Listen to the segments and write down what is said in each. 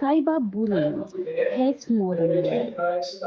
Cyberbullying hurts more than words.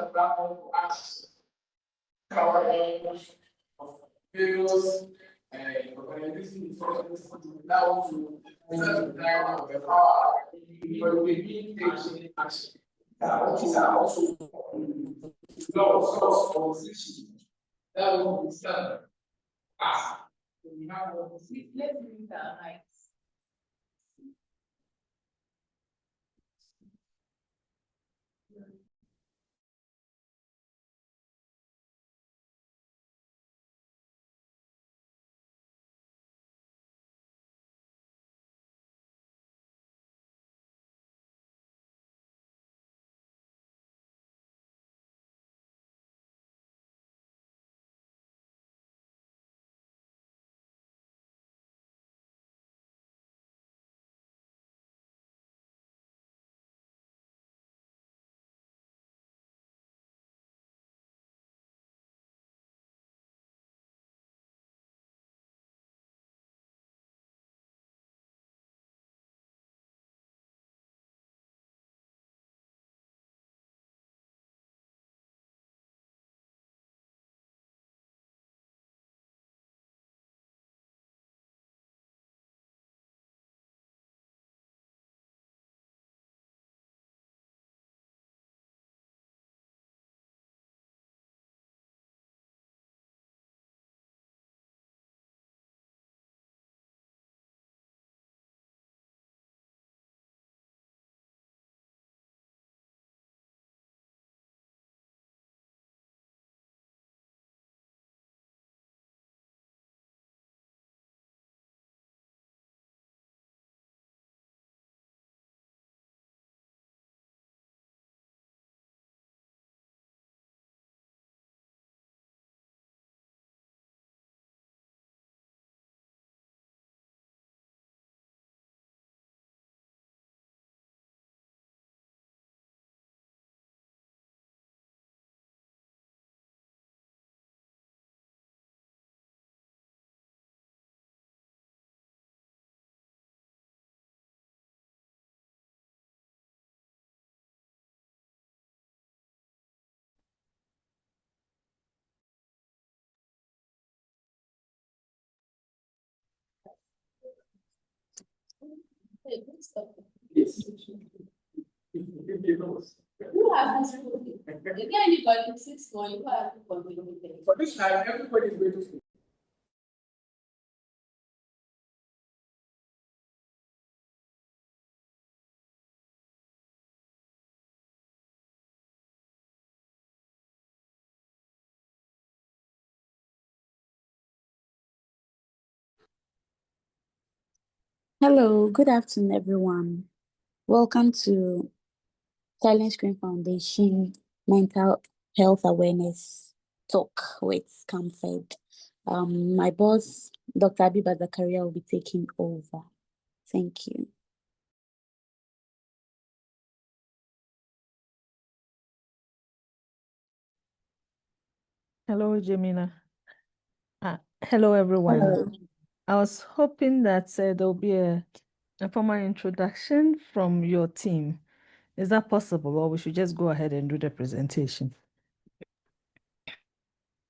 Yes. Who has this? If anybody 6 months, who has to continue with it? For this time, everybody is going to speak. Hello, good afternoon, everyone. Welcome to Silent Screen Foundation Mental Health Awareness Talk with Camfed. My boss, Dr. Abiba Zakaria, will be taking over. Thank you. Hello, Jamina. Hello, everyone. Hello. I was hoping that there'll be a formal introduction from your team. Is that possible, or we should just go ahead and do the presentation?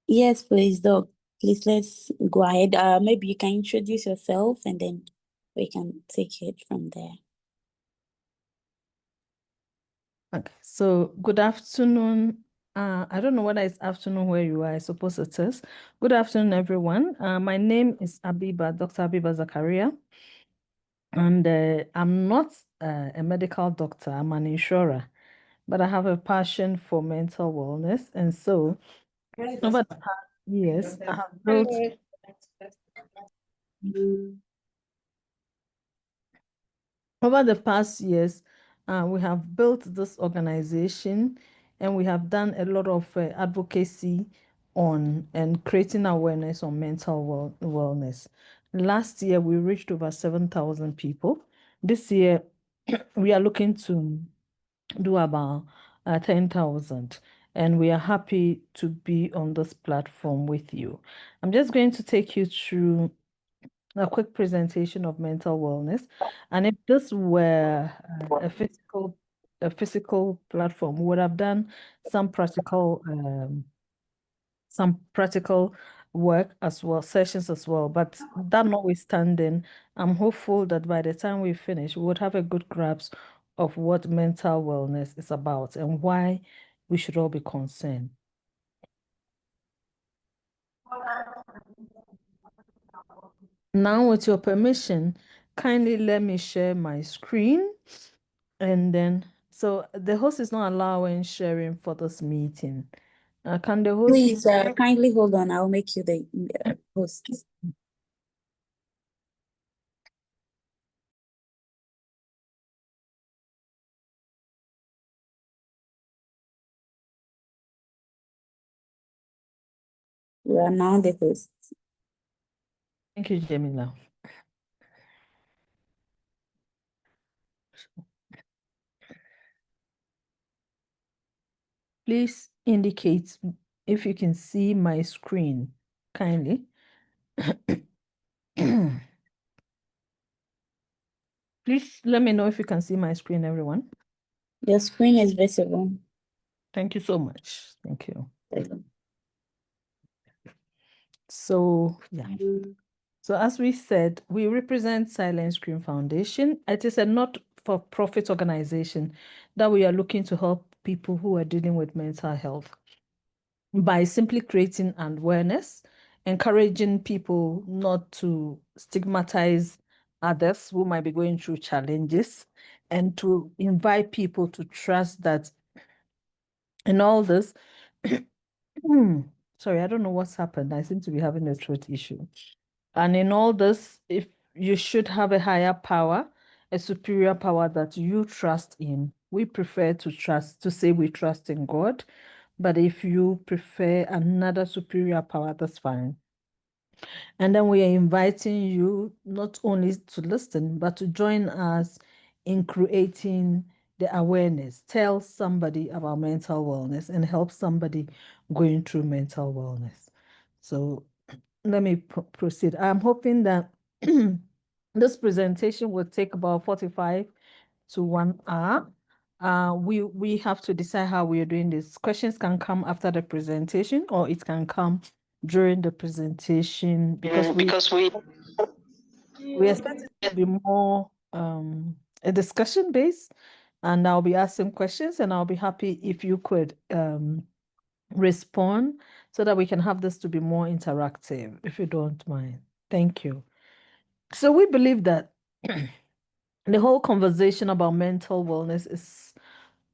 Yes, please, Doc. Please, let's go ahead. Maybe you can introduce yourself and then we can take it from there. Okay, so good afternoon. I don't know whether it's afternoon where you are. I suppose it is. Good afternoon, everyone. My name is Abiba, Dr. Abiba Zakaria, and I'm not a medical doctor. I'm an insurer, but I have a passion for mental wellness, and so over the Yes, I have built over the past years, we have built this organization and we have done a lot of advocacy on and creating awareness on mental wellness. Last year, we reached over 7,000 people. This year, we are looking to do about 10,000. And we are happy to be on this platform with you. I'm just going to take you through a quick presentation of mental wellness. And if this were a physical platform, we would have done some practical work as well, sessions as well. But that notwithstanding, I'm hopeful that by the time we finish, we would have a good grasp of what mental wellness is about and why we should all be concerned. Now, with your permission, kindly let me share my screen. And then, so the host is not allowing sharing for this meeting. Can the host? Please, kindly hold on. I'll make you the host. You are now the host. Thank you, Jamila. Please indicate if you can see my screen, kindly. Please let me know if you can see my screen, everyone. Your screen is visible. Thank you so much. Thank you. So, yeah. So as we said, we represent Silent Screen Foundation. It is a not-for-profit organization that we are looking to help people who are dealing with mental health by simply creating awareness, encouraging people not to stigmatize others who might be going through challenges, and to invite people to trust that in all this, sorry, I don't know what's happened. I seem to be having a throat issue. And in all this, if you should have a higher power, a superior power that you trust in. We prefer to say we trust in God, but if you prefer another superior power, that's fine. And then we are inviting you not only to listen, but to join us in creating the awareness. Tell somebody about mental wellness and help somebody going through mental wellness. So let me proceed. I'm hoping that this presentation will take about 45 to 1 hour. We have to decide how we are doing this. Questions can come after the presentation, or it can come during the presentation, because we expect it to be more a discussion based, and I'll be asking questions, and I'll be happy if you could respond so that we can have this to be more interactive, if you don't mind. Thank you. So we believe that the whole conversation about mental wellness is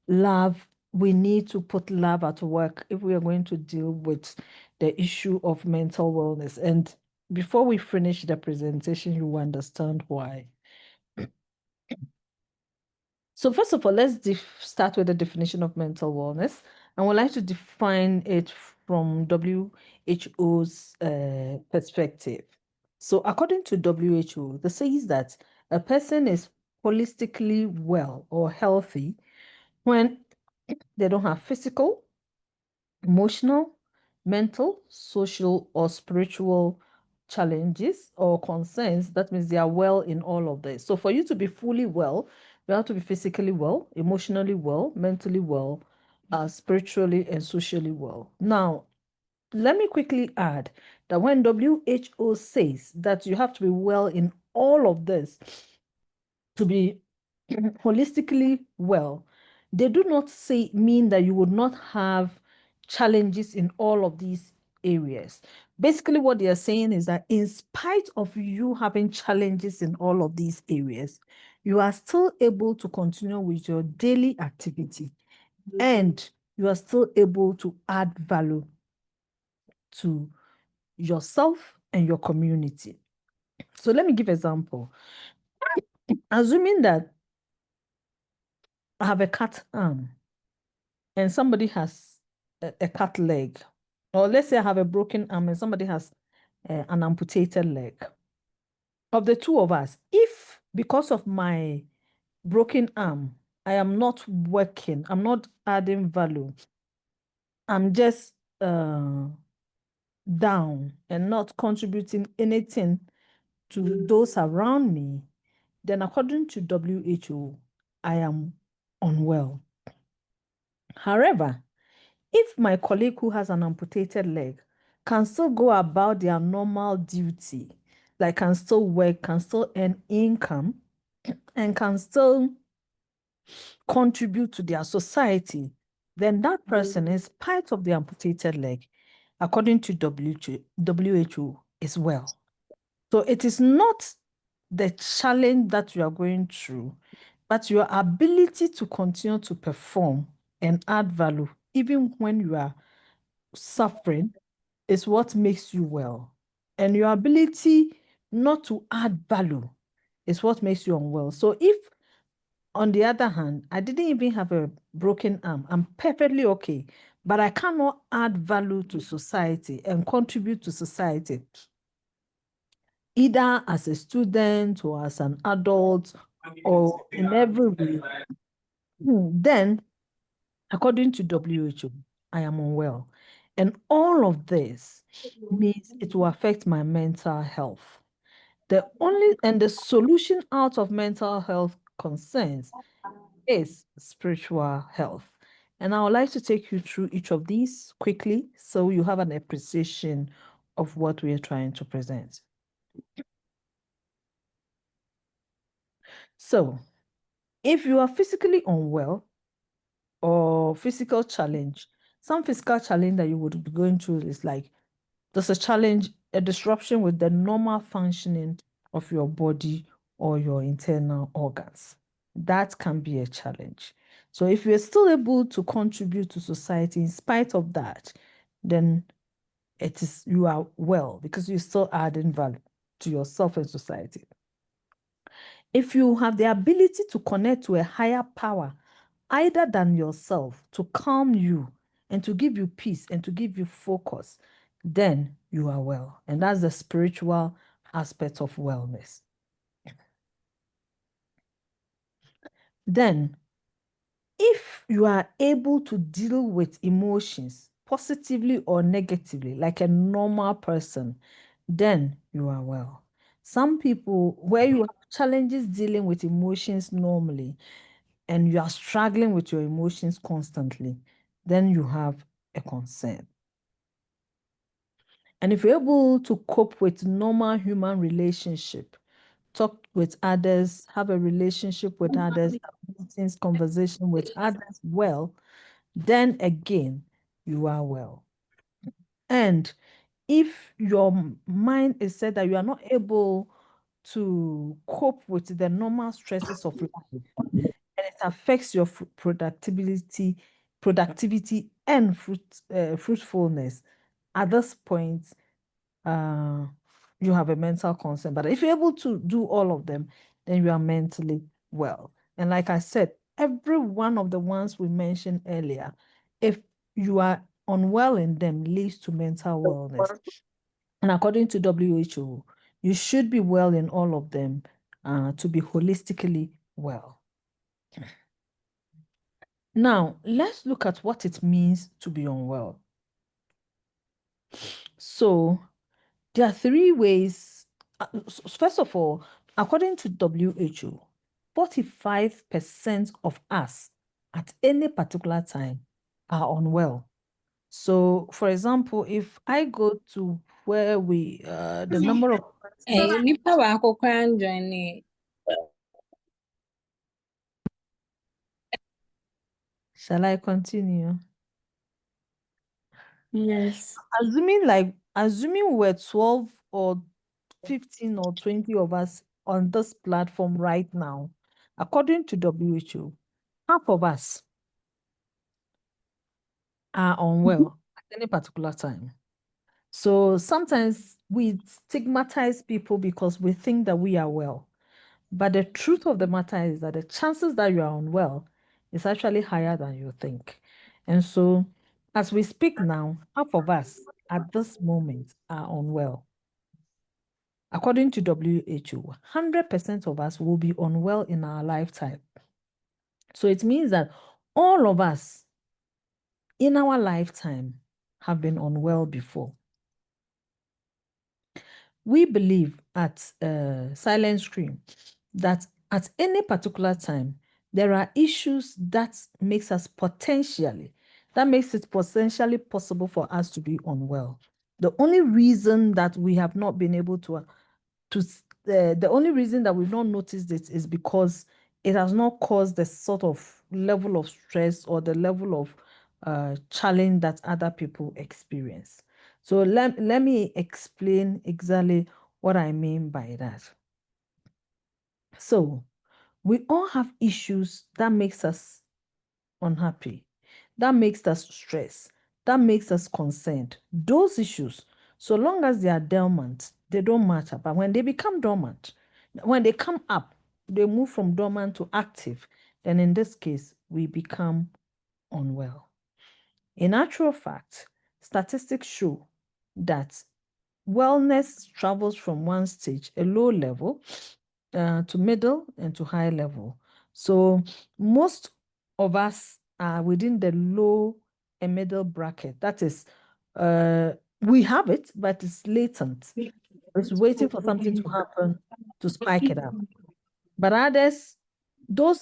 love. We need to put love at work if we are going to deal with the issue of mental wellness. And before we finish the presentation, you will understand why. So first of all, let's start with the definition of mental wellness. And we'd like to define it from WHO's perspective. So according to WHO, this says that a person is holistically well or healthy when they don't have physical, emotional, mental, social, or spiritual challenges or concerns. That means they are well in all of this. So for you to be fully well, you have to be physically well, emotionally well, mentally well, spiritually and socially well. Now, let me quickly add that when WHO says that you have to be well in all of this to be holistically well, they do not mean that you would not have challenges in all of these areas. Basically, what they are saying is that in spite of you having challenges in all of these areas, you are still able to continue with your daily activity and you are still able to add value to yourself and your community. So let me give example. Assuming that I have a cat arm and somebody has a cat leg, or let's say I have a broken arm and somebody has an amputated leg. Of the two of us, if because of my broken arm, I am not working, I'm not adding value, I'm just down and not contributing anything to those around me, then according to WHO, I am unwell. However, if my colleague who has an amputated leg can still go about their normal duty, like can still work, can still earn income, and can still contribute to their society, then that person, in spite of the amputated leg, according to WHO, is well. So it is not the challenge that you are going through, but your ability to continue to perform and add value, even when you are suffering, is what makes you well. And your ability not to add value is what makes you unwell. So if, on the other hand, I didn't even have a broken arm, I'm perfectly okay, but I cannot add value to society and contribute to society, either as a student or as an adult or in every way, then according to WHO, I am unwell. And all of this means it will affect my mental health. The solution out of mental health concerns is spiritual health. And I would like to take you through each of these quickly so you have an appreciation of what we are trying to present. So, if you are physically unwell or physical challenge, some physical challenge that you would be going through is like there's a challenge, a disruption with the normal functioning of your body or your internal organs. That can be a challenge. So if you're still able to contribute to society in spite of that, then you are well because you're still adding value to yourself and society. If you have the ability to connect to a higher power, either than yourself, to calm you and to give you peace and to give you focus, then you are well. And that's the spiritual aspect of wellness. Then, if you are able to deal with emotions positively or negatively, like a normal person, then you are well. Some people, where you have challenges dealing with emotions normally, and you are struggling with your emotions constantly, then you have a concern. And if you're able to cope with normal human relationship, talk with others, have a relationship with others, have meetings, conversation with others well, then again, you are well. And if your mind is said that you are not able to cope with the normal stresses of life, and it affects your productivity and fruitfulness. At this point, uh, you have a mental concern. But if you're able to do all of them, then you are mentally well. And like I said, every one of the ones we mentioned earlier, if you are unwell in them, leads to mental wellness. And according to WHO, you should be well in all of them to be holistically well. Now, let's look at what it means to be unwell. So, there are three ways. First of all, according to WHO, 45% of us at any particular time are unwell. So, for example, if I go to where the number of persons, Nipa baako koraa join. shall I continue? Yes. Assuming we're 12 or 15 or 20 of us on this platform right now, according to WHO, half of us are unwell at any particular time. So sometimes we stigmatize people because we think that we are well. But the truth of the matter is that the chances that you are unwell is actually higher than you think. And so, as we speak now, half of us at this moment are unwell. According to WHO, 100% of us will be unwell in our lifetime. So it means that all of us in our lifetime have been unwell before. We believe at Silent Scream that at any particular time, there are issues that makes it potentially possible for us to be unwell. The only reason that we have not been able to the only reason that we've not noticed it is because it has not caused the sort of level of stress or the level of challenge that other people experience. So let me explain exactly what I mean by that. So we all have issues that makes us unhappy, that makes us stressed, that makes us concerned. Those issues, so long as they are dormant, they don't matter. But when they become dormant, when they come up, they move from dormant to active, then in this case, we become unwell. In actual fact, statistics show that wellness travels from one stage, a low level, to middle and to high level. So most of us are within the low and middle bracket. That is, we have it, but it's latent. It's waiting for something to happen to spike it up. But others,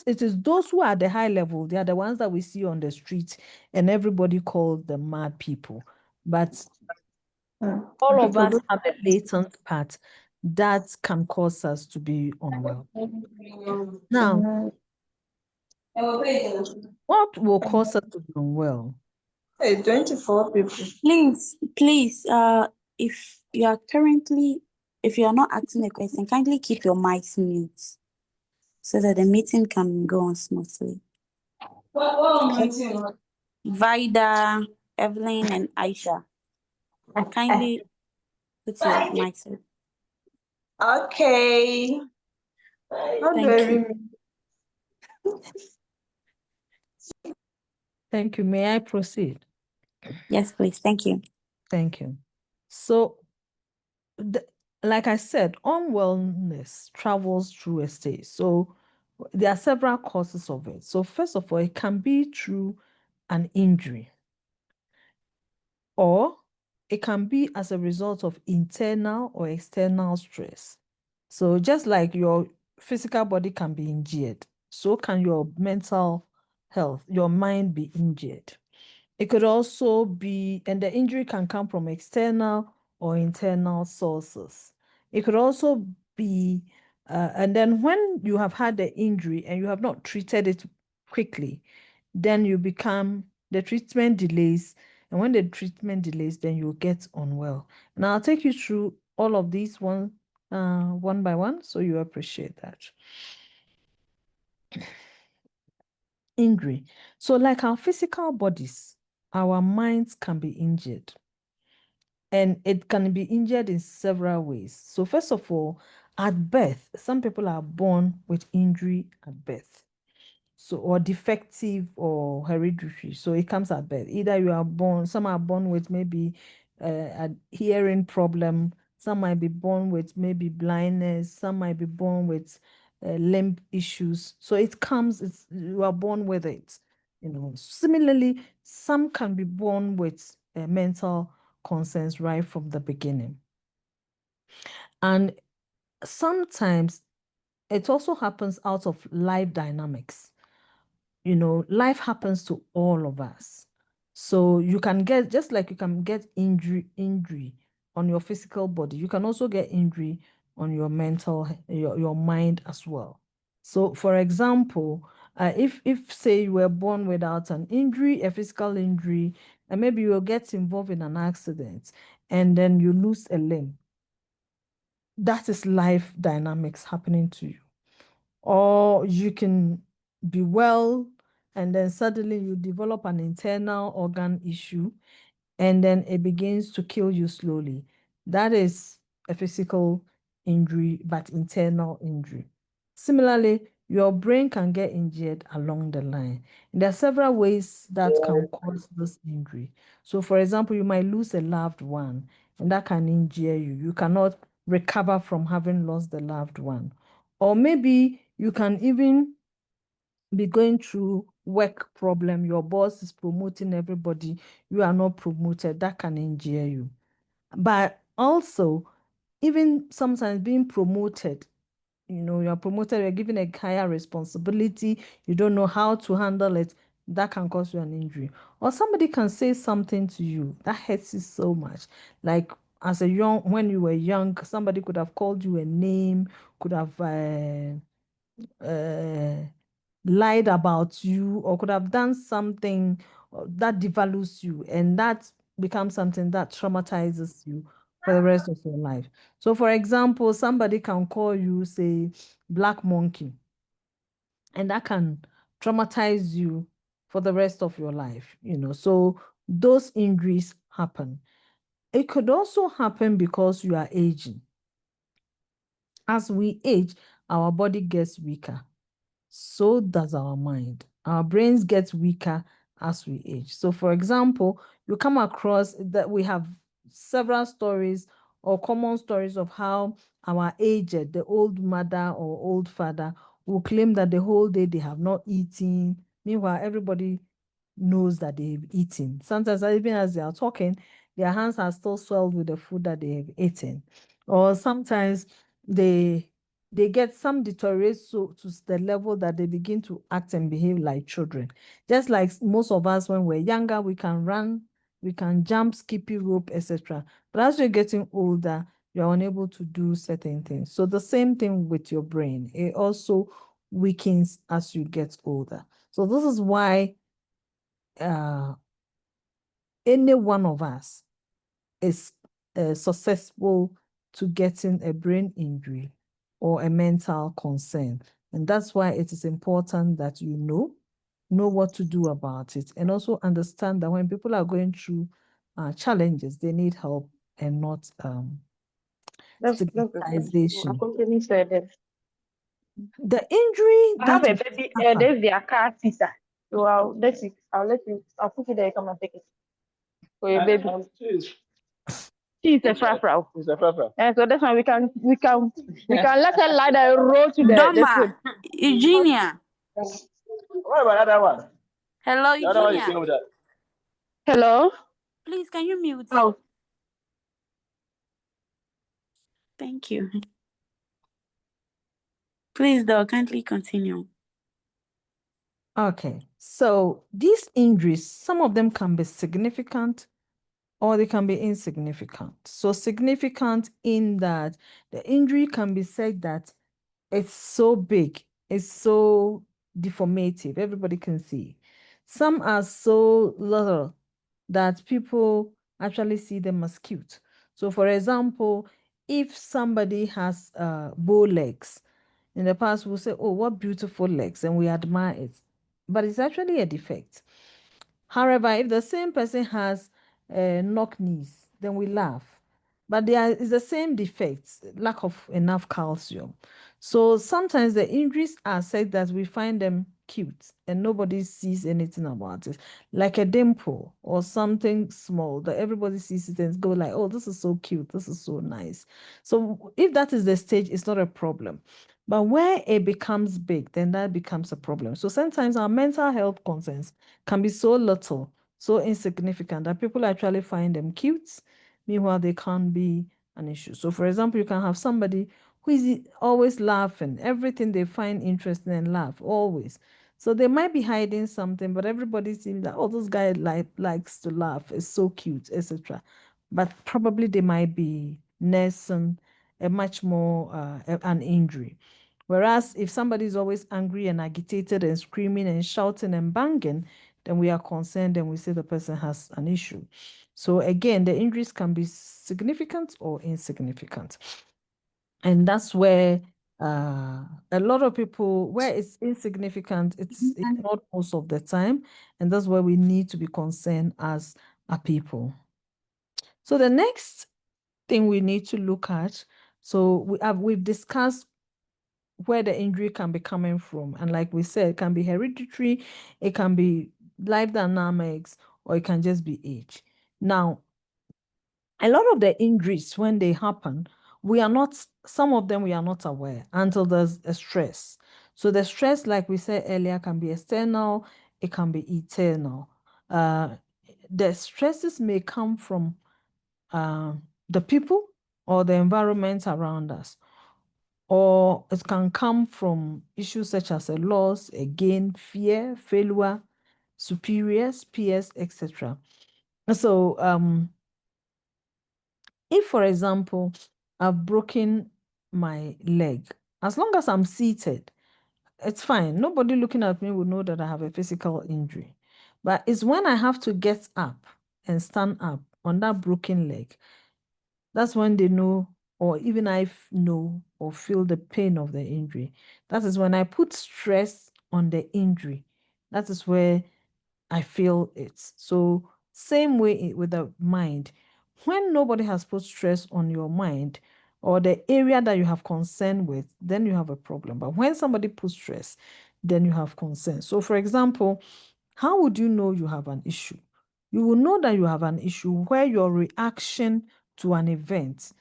it is those who are at the high level, they are the ones that we see on the street and everybody calls them mad people. But all of us have a latent part that can cause us to be unwell. Now, what will cause us to be unwell? Hey, 24 people. Please, if you are not asking a question, kindly keep your mics mute so that the meeting can go on smoothly. Vida, Evelyn, and Aisha, kindly put your mics on. Okay. How do I Thank you. remove? Thank you. May I proceed? Yes, please. Thank you. Thank you. So, like I said, unwellness travels through a stage. So, there are several causes of it. So, first of all, it can be through an injury, or it can be as a result of internal or external stress. So, just like your physical body can be injured, so can your mental health, your mind be injured. It could also be, and the injury can come from external or internal sources. It could also be, and then when you have had the injury and you have not treated it quickly, then the treatment delays. And when the treatment delays, then you'll get unwell. And I'll take you through all of these one by one, so you appreciate that. Injury. So like our physical bodies, our minds can be injured. And it can be injured in several ways. So first of all, at birth, some people are born with injury at birth. So, or defective or hereditary. So it comes at birth. Either you are born, some are born with maybe a hearing problem, some might be born with maybe blindness, some might be born with limb issues. So it comes, you are born with it. Similarly, some can be born with mental concerns right from the beginning. And sometimes it also happens out of life dynamics. Life happens to all of us. So you can get, just like you can get injury on your physical body, you can also get injury on your your mind as well. So for example, if say you were born without an injury, a physical injury, and maybe you'll get involved in an accident and then you lose a limb, that is life dynamics happening to you. Or you can be well and then suddenly you develop an internal organ issue and then it begins to kill you slowly. That is a physical injury, but internal injury. Similarly, your brain can get injured along the line. And there are several ways that can cause this injury. So, for example, you might lose a loved one, and that can injure you. You cannot recover from having lost the loved one. Or maybe you can even be going through work problem. Your boss is promoting everybody. You are not promoted. That can injure you. But also, even sometimes being promoted, you're promoted, you're given a higher responsibility, you don't know how to handle it, that can cause you an injury. Or somebody can say something to you that hurts you so much. Like when you were young, somebody could have called you a name, could have uh, lied about you, or could have done something that devalues you, and that becomes something that traumatizes you for the rest of your life. So, for example, somebody can call you, say, black monkey, and that can traumatize you for the rest of your life. So, those injuries happen. It could also happen because you are aging. As we age, our body gets weaker. So does our mind. Our brains get weaker as we age. So, for example, you come across that we have several stories or common stories of how our aged, the old mother or old father, will claim that the whole day they have not eaten. Meanwhile, everybody knows that they've eaten. Sometimes, even as they are talking, their hands are still swelled with the food that they have eaten. Or sometimes they get some deteriorate to the level that they begin to act and behave like children. Just like most of us, when we're younger, we can run, we can jump, skippy rope, etc. But as you're getting older, you're unable to do certain things. So the same thing with your brain. It also weakens as you get older. So this is why any one of us is successful to getting a brain injury or a mental concern. And that's why it is important that you know what to do about it, and also understand that when people are going through challenges, they need help and not That's stigmatization. I completely said it. The injury I have that a we baby, suffer, there's their car sister. So I'll let you, I'll put it there, come and take it for your baby. She's a frafra. She's a frafra. And so that's why we can let her lie the road to the food. Doma, Eugenia. What about that one? Hello, The other one is Eugenia. with that. Hello? Please, can you mute? Oh, Thank you. Please, though, kindly continue. okay, so these injuries, some of them can be significant or they can be insignificant. So significant in that the injury can be said that it's so big, it's so deformative, everybody can see. Some are so little that people actually see them as cute. So, for example, if somebody has bow legs, in the past we'll say, oh, what beautiful legs, and we admire it. But it's actually a defect. However, if the same person has knock knees, then we laugh. But there is the same defect, lack of enough calcium. So sometimes the injuries are said that we find them cute and nobody sees anything about it. Like a dimple or something small that everybody sees it and go like, oh, this is so cute, this is so nice. So if that is the stage, it's not a problem. But where it becomes big, then that becomes a problem. So sometimes our mental health concerns can be so little, so insignificant that people actually find them cute. Meanwhile, they can't be an issue. So, for example, you can have somebody who is always laughing, everything they find interesting and laugh always. So they might be hiding something, but everybody seems like, oh, this guy likes to laugh, is so cute, etc. But probably they might be nursing a much more an injury. Whereas if somebody is always angry and agitated and screaming and shouting and banging, then we are concerned and we say the person has an issue. So again, the injuries can be significant or insignificant. And that's where a lot of people, where it's insignificant, it's ignored most of the time. And that's where we need to be concerned as a people. So the next thing we need to look at, so we've discussed where the injury can be coming from. And like we said, it can be hereditary, it can be life dynamics, or it can just be age. Now, a lot of the injuries, when they happen, some of them we are not aware until there's a stress. So the stress, like we said earlier, can be external, it can be internal. The stresses may come from the people or the environment around us, or it can come from issues such as a loss, a gain, fear, failure, superiors, peers, etc. So if, for example, I've broken my leg, as long as I'm seated, it's fine. Nobody looking at me will know that I have a physical injury. But it's when I have to get up and stand up on that broken leg, that's when they know, or even I know or feel the pain of the injury. That is when I put stress on the injury. That is where I feel it. So same way with the mind. When nobody has put stress on your mind or the area that you have concern with, then you have a problem. But when somebody puts stress, then you have concern. So for example, how would you know you have an issue? You will know that you have an issue where your reaction to an event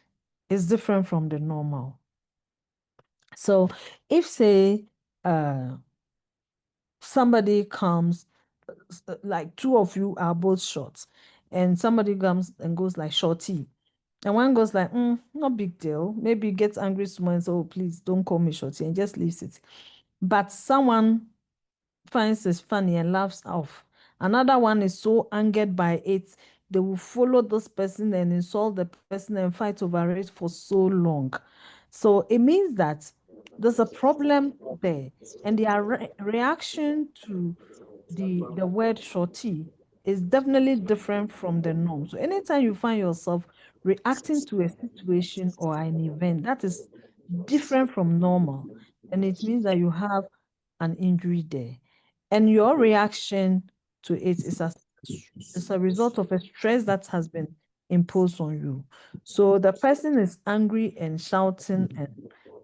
is different from the normal. So if say somebody comes, like two of you are both short, and somebody comes and goes like shorty, and one goes like, no big deal. Maybe gets angry small and says, oh, please don't call me shorty, and just leaves it. But someone finds it funny and laughs off. Another one is so angered by it, they will follow this person and insult the person and fight over it for so long. So it means that there's a problem there, and their reaction to the word shorty is definitely different from the norm. So anytime you find yourself reacting to a situation or an event that is different from normal, and it means that you have an injury there. And your reaction to it is a result of a stress that has been imposed on you. So the person is angry and shouting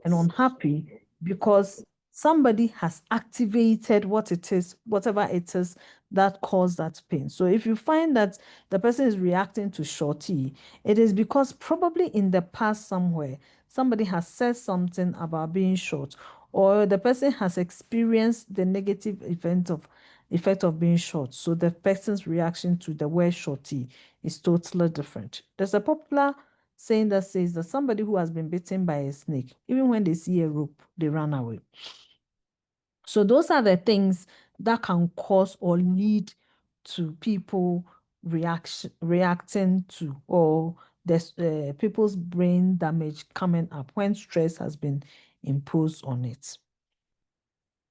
and unhappy because somebody has activated what it is, whatever it is that caused that pain. So if you find that the person is reacting to shorty, it is because probably in the past somewhere, somebody has said something about being short, or the person has experienced the negative effect of being short. So the person's reaction to the word shorty is totally different. There's a popular saying that says that somebody who has been bitten by a snake, even when they see a rope, they run away. So those are the things that can cause or lead to people reacting to, or the people's brain damage coming up when stress has been imposed on it.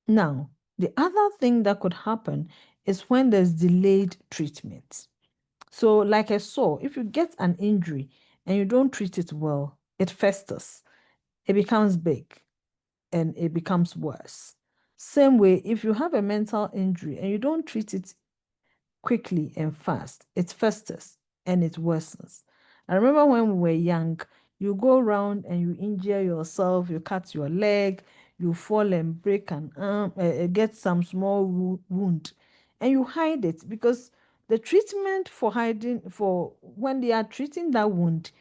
Now, the other thing that could happen is when there's delayed treatment. So like I saw, if you get an injury and you don't treat it well, it festers, it becomes big, and it becomes worse. Same way, if you have a mental injury and you don't treat it quickly and fast, it festers and it worsens. I remember when we were young, you go around and you injure yourself, you cut your leg, you fall and break an arm, get some small wound, and you hide it because the treatment for hiding, for when they are treating that wound,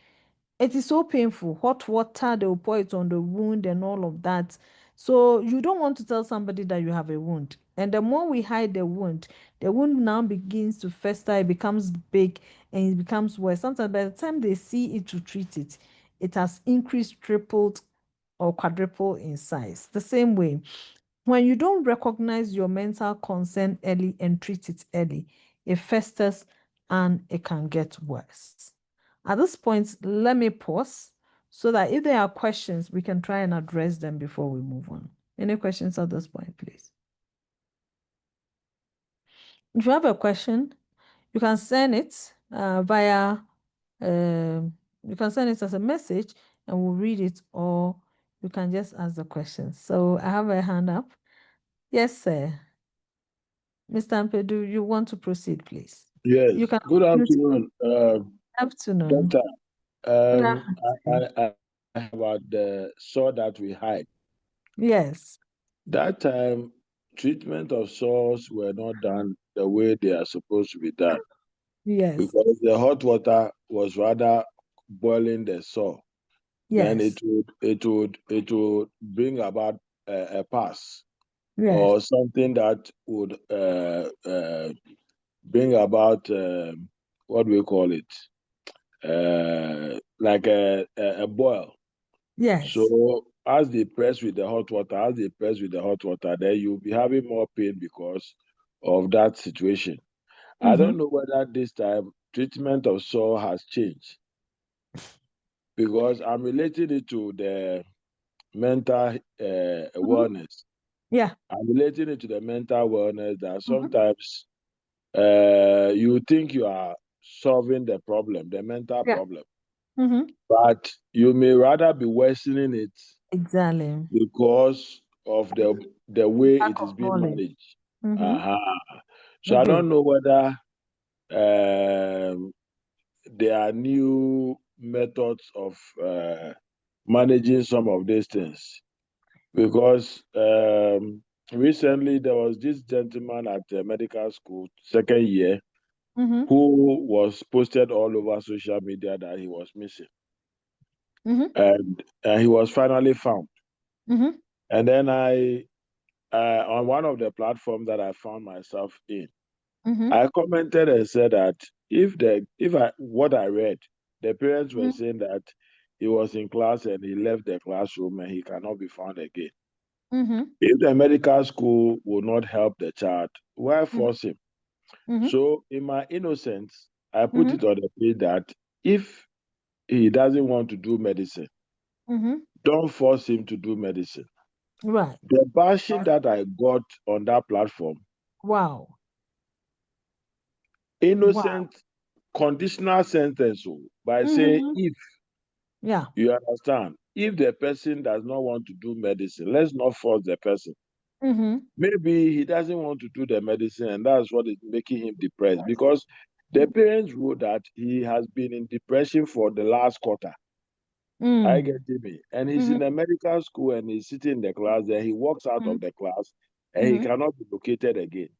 it is so painful. Hot water, they will pour it on the wound and all of that. So you don't want to tell somebody that you have a wound. And the more we hide the wound now begins to fester, it becomes big, and it becomes worse. Sometimes by the time they see it to treat it, it has increased, tripled, or quadrupled in size. The same way, when you don't recognize your mental concern early and treat it early, it festers and it can get worse. At this point, let me pause so that if there are questions, we can try and address them before we move on. Any questions at this point, please? If you have a question, you can send it via, you can send it as a message and we'll read it, or you can just ask the question. So I have a hand up. Yes, sir. Mr. Ampedu, you want to proceed, please? Yes. You can Good unmute. afternoon. Afternoon. Doctor, Good I about the sore that we had. Yes. That time, treatment of sores were not done the way they are supposed to be done Yes. because the hot water was rather boiling the sore. Then Yes. it would bring about a pus Yes. or something that would bring about what do we call it? Like a boil. Yes. So as they press with the hot water, then you'll be having more pain because of that situation. I don't know whether this time treatment of sore has changed because I'm relating it to the mental wellness. Yeah. I'm relating it to the mental wellness that sometimes you think you are solving the problem, the mental Yeah. problem, but you may rather be worsening it Exactly. because of the way Lack it is of being knowledge. managed. So I Agree. don't know whether there are new methods of managing some of these things because recently there was this gentleman at the medical school, second year, who was posted all over social media that he was missing. And he was finally found. And then I on one of the platforms that I found myself in, I commented and said that what I read, the parents were saying that he was in class and he left the classroom and he cannot be found again. If the medical school will not help the child, why force him? So in my innocence, I put it on the page that if he doesn't want to do medicine, don't force him to do medicine. Right. The bashing that I got on that platform, Wow. innocent conditional sentence by saying if Yeah. you understand, if the person does not want to do medicine, let's not force the person. Maybe he doesn't want to do the medicine and that's what is making him depressed because the parents wrote that he has been in depression for the last quarter. I get me. And he's in a medical school and he's sitting in the class there. He walks out of the class and he cannot be located again.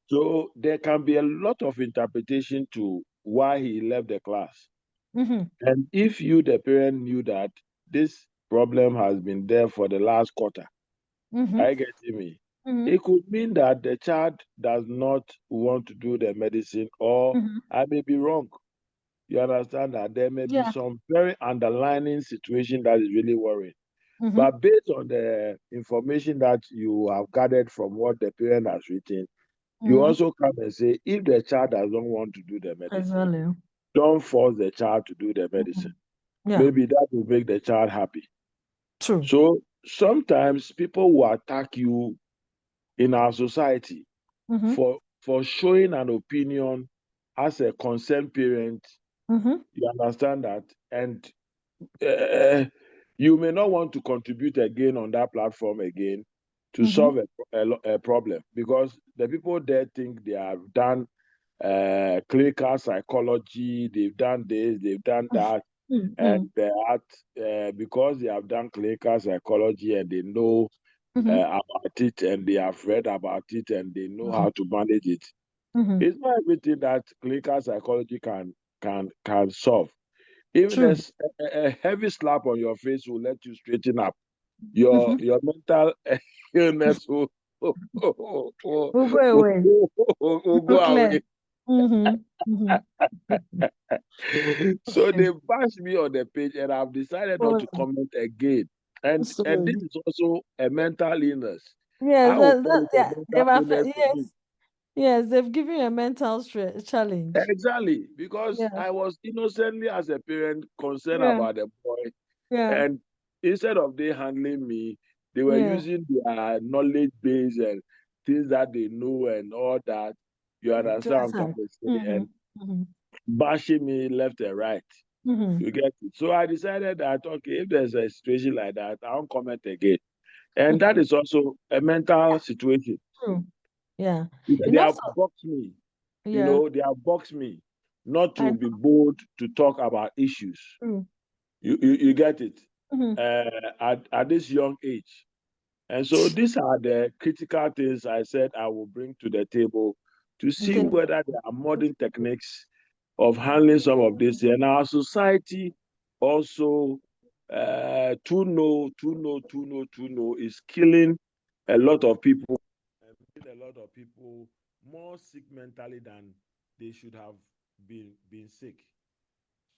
So there can be a lot of interpretation to why he left the class. And if you, the parent, knew that this problem has been there for the last quarter, I get me. It could mean that the child does not want to do the medicine, or I may be wrong. You understand that there may be Yeah. some very underlying situation that is really worrying. But based on the information that you have gathered from what the parent has written, you also come and say, if the child doesn't want to do the medicine, Exactly. don't force the child to do the medicine. Yeah. Maybe that will make the child happy. True. So sometimes people will attack you in our society for showing an opinion as a concerned parent. You understand that? And you may not want to contribute again on that platform again to solve a problem because the people there think they have done clinical psychology, they've done this, they've done that, and because they have done clinical psychology and they know about it and they have read about it and they know how to manage it. It's not everything that clinical psychology can solve. Even True. a heavy slap on your face will let you straighten up. Your mental illness will We'll go away. will go away. Mm-hmm. So they bashed me on the page, and I've decided not to comment again. And this is also a mental illness. Yes, I will call it a yeah, mental illness to me. yes, they've given you a mental challenge. Exactly, because Yeah. I was innocently as a parent concerned Yeah. about the boy, Yeah. and instead of they handling me, they were Yeah. using their knowledge base and things that they know and all that. You understand what I'm trying to say? And bashing me left and right. You get it? So I decided that okay, if there's a situation like that, I won't comment again. And that is also a mental situation. True. Yeah. They have boxed me. Yeah. They have boxed me. not to be bold to talk about issues. You get it? At this young age. And so these are the critical things I said I will bring to the table to see whether there are modern techniques of handling some of this. And our society also to know is killing a lot of people, and making a lot of people more sick mentally than they should have been sick.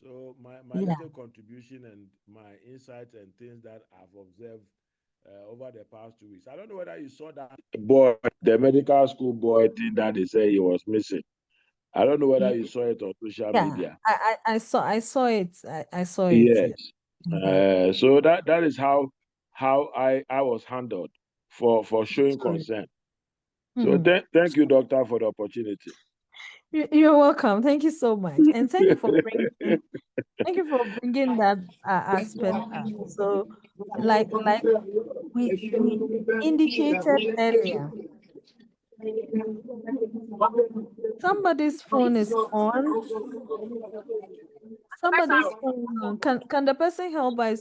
So my little contribution and my insights and things that I've observed over the past 2 weeks. I don't know whether you saw that boy, the medical school boy thing that they say he was missing. I don't know whether you saw it on social media. I saw it. I saw it. Yes. So that is how I was handled for showing concern. So thank you, doctor, for the opportunity. You're welcome. Thank you so much, and thank you for bringing that aspect up. So, like we indicated earlier, somebody's phone is on. Somebody's phone is on. Can the person help by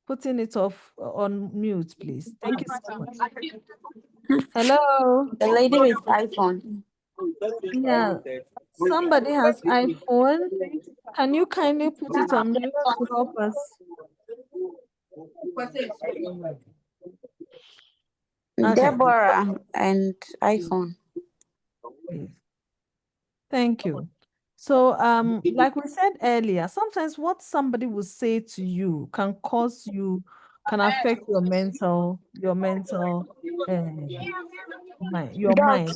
putting it off on mute, please? Thank you so much. Hello. The lady with iPhone. Yeah. Somebody has iPhone. Can you kindly put it on mute to help us? Okay. Deborah and iPhone. Please. Thank you. So, like we said earlier, sometimes what somebody will say to you can affect your mental, your Doc, mind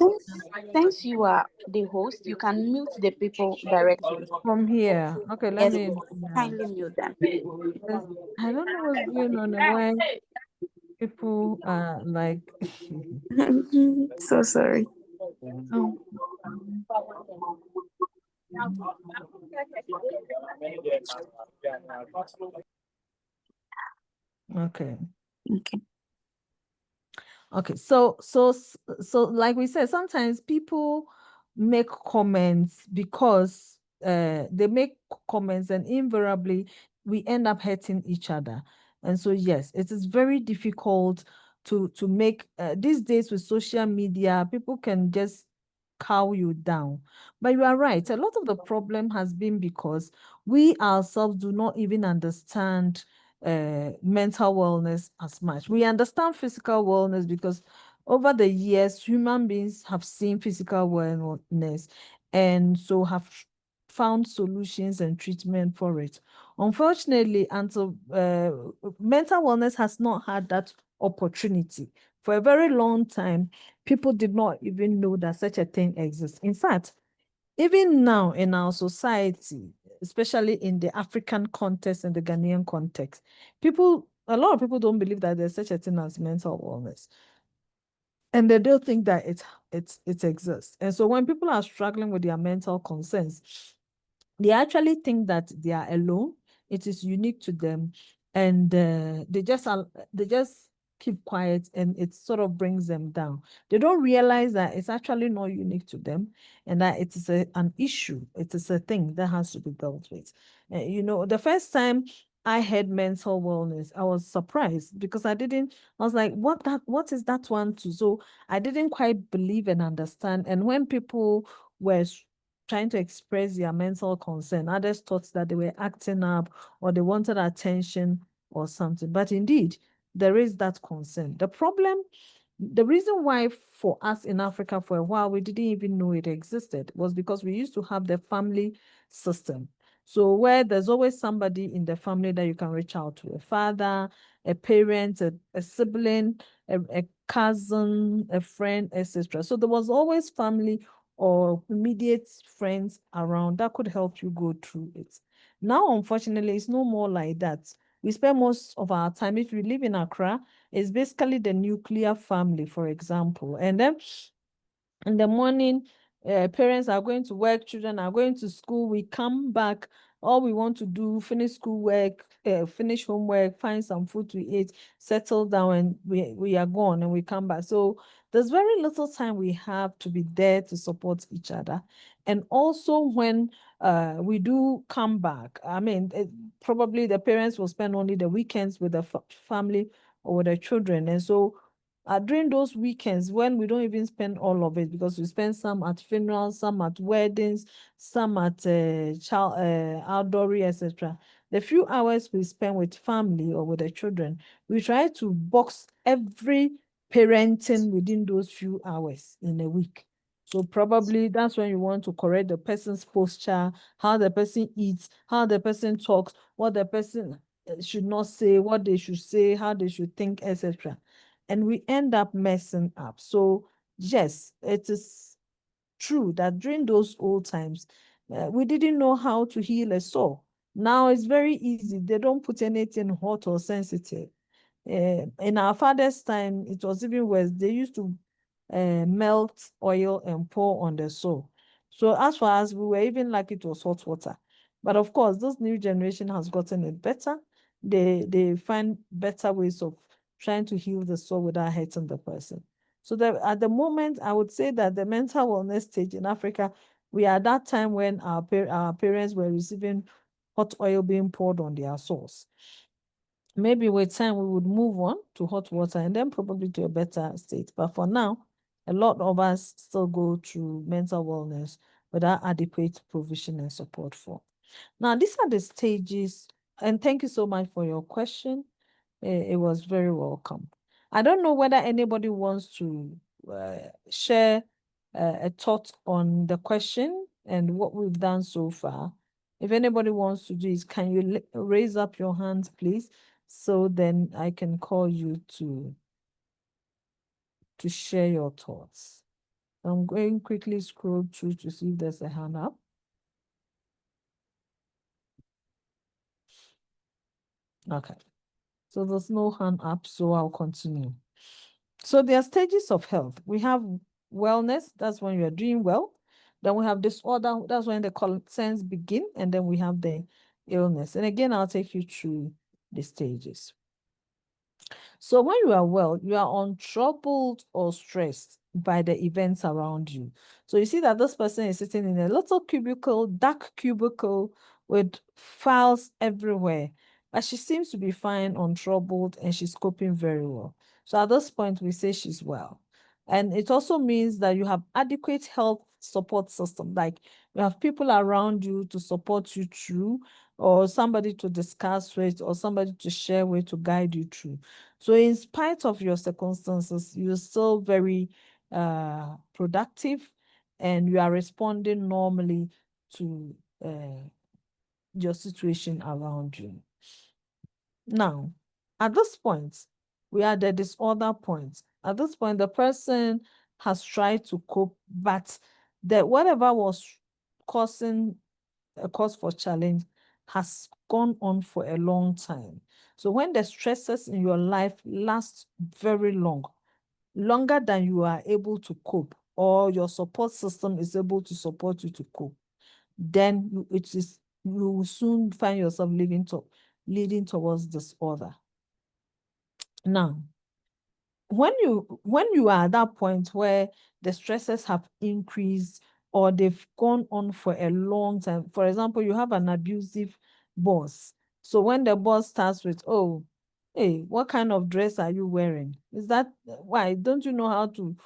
since you are the host, you can mute the people directly. from here. Okay, let Yes, me. kindly mute them. Because I don't know what's going on and why people are like. So sorry. Oh, okay. Okay. Okay, so like we said, sometimes people make comments because they make comments, and invariably we end up hurting each other. And so yes, it is very difficult to make these days with social media. People can just cow you down. But you are right, a lot of the problem has been because we ourselves do not even understand mental wellness as much. We understand physical wellness because over the years, human beings have seen physical wellness and so have found solutions and treatment for it. Unfortunately, until mental wellness has not had that opportunity. For a very long time, people did not even know that such a thing exists. In fact, even now in our society, especially in the African context and the Ghanaian context, a lot of people don't believe that there's such a thing as mental wellness. And they don't think that it exists. And so when people are struggling with their mental concerns, they actually think that they are alone. It is unique to them, and they just keep quiet, and it sort of brings them down. They don't realize that it's actually not unique to them, and that it is an issue. It is a thing that has to be dealt with. The first time I heard mental wellness, I was surprised because I was like, what is that one too? So I didn't quite believe and understand. And when people were trying to express their mental concern, others thought that they were acting up or they wanted attention or something. But indeed, there is that concern. The reason why for us in Africa for a while, we didn't even know it existed was because we used to have the family system. So where there's always somebody in the family that you can reach out to, a father, a parent, a sibling, a cousin, a friend, etc. So there was always family or immediate friends around that could help you go through it. Now, unfortunately, it's no more like that. We spend most of our time, if we live in Accra, it's basically the nuclear family, for example. And then in the morning, parents are going to work, children are going to school, we come back, all we want to do, finish schoolwork, finish homework, find some food to eat, settle down, and we are gone and we come back. So there's very little time we have to be there to support each other. And also when we do come back, I mean, probably the parents will spend only the weekends with the family or with the children. And so during those weekends, when we don't even spend all of it, because we spend some at funerals, some at weddings, some at child outdoorsy, etc. The few hours we spend with family or with the children, we try to box every parenting within those few hours in a week. So probably that's when you want to correct the person's posture, how the person eats, how the person talks, what the person should not say, what they should say, how they should think, etc. And we end up messing up. So yes, it is true that during those old times, we didn't know how to heal a sore. Now it's very easy. They don't put anything hot or sensitive. In our father's time, it was even worse. They used to melt oil and pour on the sore. So as far as we were even like it was hot water. But of course, this new generation has gotten it better. They find better ways of trying to heal the sore without hurting the person. So that at the moment, I would say that the mental wellness stage in Africa, we are at that time when our parents were receiving hot oil being poured on their sores. Maybe with time we would move on to hot water and then probably to a better state. But for now, a lot of us still go through mental wellness without adequate provision and support for. Now, these are the stages, and thank you so much for your question. It was very welcome. I don't know whether anybody wants to share a thought on the question and what we've done so far. If anybody wants to do it, can you raise up your hands, please? So then I can call you to share your thoughts. I'm going quickly scroll through to see if there's a hand up. Okay. So there's no hand up, so I'll continue. So there are stages of health. We have wellness, that's when you're doing well. Then we have disorder, that's when the concerns begin. And then we have the illness. And again, I'll take you through the stages. So when you are well, you are untroubled or stressed by the events around you. So you see that this person is sitting in a little cubicle, dark cubicle with files everywhere. But she seems to be fine, untroubled, and she's coping very well. So at this point, we say she's well. And it also means that you have adequate health support system. Like you have people around you to support you through, or somebody to discuss with, or somebody to share with, to guide you through. So in spite of your circumstances, you're still very productive and you are responding normally to your situation around you. Now, at this point, we are at the disorder point. At this point, the person has tried to cope, but whatever was causing a cause for challenge has gone on for a long time. So when the stresses in your life last very long, longer than you are able to cope, or your support system is able to support you to cope, then you will soon find yourself leading towards disorder. Now, when you are at that point where the stresses have increased or they've gone on for a long time, for example, you have an abusive boss. So when the boss starts with, oh, hey, what kind of dress are you wearing? Is that why? Don't you know how to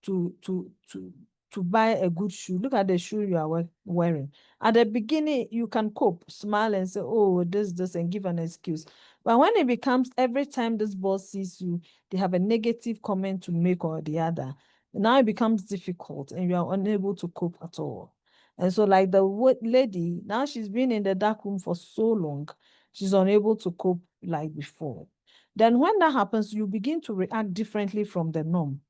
to to to to buy a good shoe? Look at the shoe you are wearing. At the beginning, you can cope, smile and say, oh, this, and give an excuse. But when it becomes every time this boss sees you, they have a negative comment to make or the other, now it becomes difficult and you are unable to cope at all. And so like the lady, now she's been in the dark room for so long, she's unable to cope like before. Then when that happens, you begin to react differently from the norm.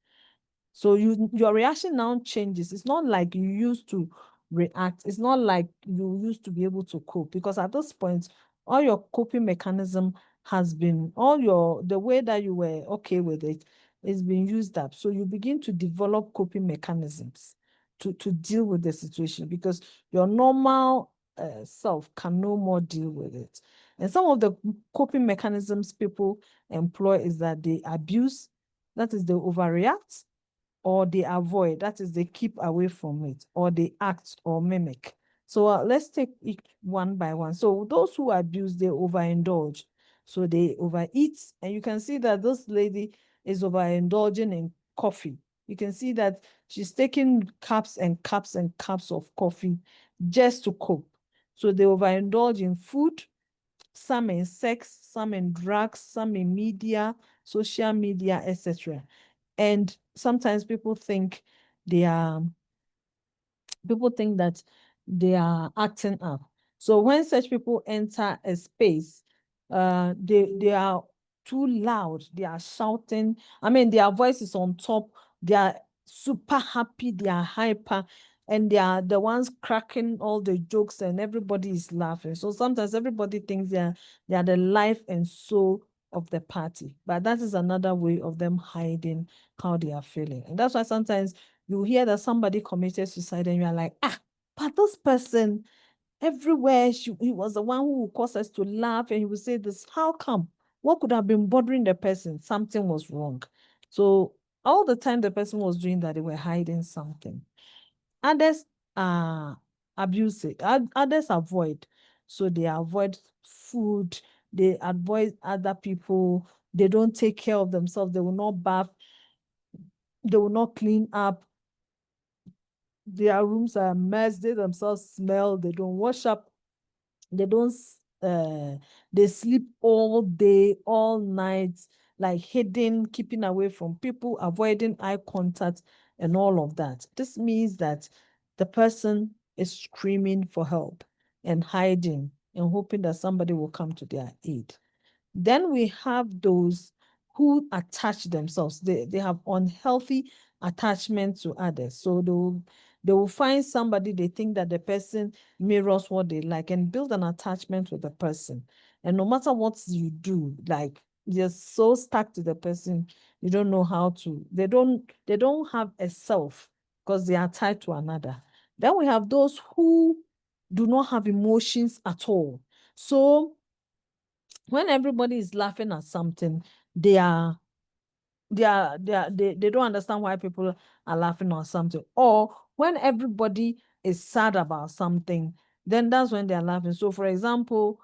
So your reaction now changes. It's not like you used to react. It's not like you used to be able to cope, because at this point, all your coping mechanism has been, the way that you were okay with it is being used up. So you begin to develop coping mechanisms to deal with the situation, because your normal self can no more deal with it. And some of the coping mechanisms people employ is that they abuse, that is, they overreact, or they avoid, that is, they keep away from it, or they act or mimic. So let's take each one by one. So those who abuse, they overindulge. So they overeat, and you can see that this lady is overindulging in coffee. You can see that she's taking cups and cups and cups of coffee just to cope. So they overindulge in food, some in sex, some in drugs, some in media, social media, etc. And sometimes people think that they are acting up. So when such people enter a space, they are too loud, they are shouting. I mean, their voice is on top, they are super happy, they are hyper, and they are the ones cracking all the jokes, and everybody is laughing. So sometimes everybody thinks they are the life and soul of the party. But that is another way of them hiding how they are feeling. And that's why sometimes you hear that somebody committed suicide and you are like, but this person, everywhere, he was the one who would cause us to laugh, and he would say this, how come? What could have been bothering the person? Something was wrong. So all the time the person was doing that, they were hiding something. Others abuse it. Others avoid. So they avoid food, they avoid other people, they don't take care of themselves, they will not bath, they will not clean up. Their rooms are a mess, they themselves smell, they don't wash up, they don't they sleep all day, all night, like hidden, keeping away from people, avoiding eye contact, and all of that. This means that the person is screaming for help and hiding and hoping that somebody will come to their aid. Then we have those who attach themselves. They have unhealthy attachment to others. So they will find somebody, they think that the person mirrors what they like, and build an attachment with the person. And no matter what you do, like, you're so stuck to the person, you don't know how to, they don't have a self because they are tied to another. Then we have those who do not have emotions at all. So when everybody is laughing at something, they don't understand why people are laughing at something. Or when everybody is sad about something, then that's when they're laughing. So for example,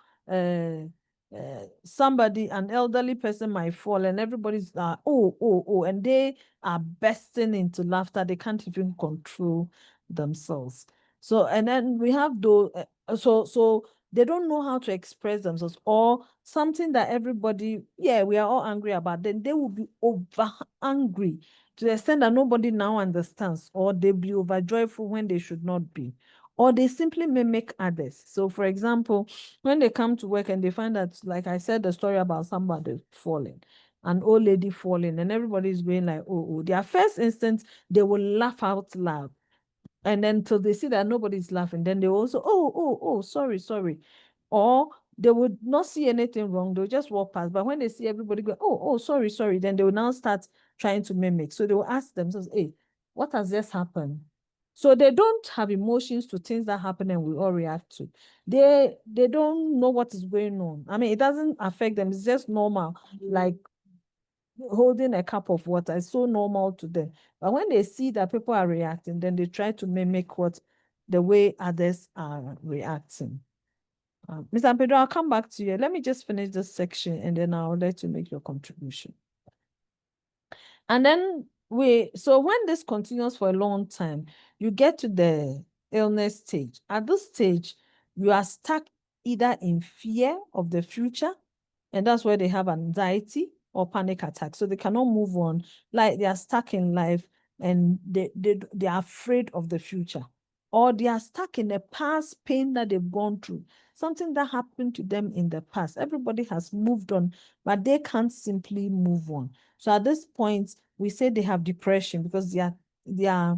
somebody, an elderly person might fall, and everybody's and they are bursting into laughter. They can't even control themselves. So, and then we have those, so they don't know how to express themselves, or something that everybody, we are all angry about, then they will be over angry to the extent that nobody now understands, or they'll be over joyful when they should not be, or they simply mimic others. So for example, when they come to work and they find that, like I said, the story about somebody falling, an old lady falling, and everybody is going like, oh, their first instinct, they will laugh out loud. And then till they see that nobody's laughing, then they also, sorry. Or they would not see anything wrong, they'll just walk past. But when they see everybody go, sorry, then they will now start trying to mimic. So they will ask themselves, hey, what has just happened? So they don't have emotions to things that happen and we all react to. They don't know what is going on. I mean, it doesn't affect them. It's just normal. Like holding a cup of water is so normal to them. But when they see that people are reacting, then they try to mimic the way others are reacting. Mr. Pedro, I'll come back to you. Let me just finish this section and then I'll let you make your contribution. And then so when this continues for a long time, you get to the illness stage. At this stage, you are stuck either in fear of the future, and that's where they have anxiety or panic attack. So they cannot move on, like they are stuck in life and they are afraid of the future. Or they are stuck in the past pain that they've gone through, something that happened to them in the past. Everybody has moved on, but they can't simply move on. So at this point, we say they have depression because their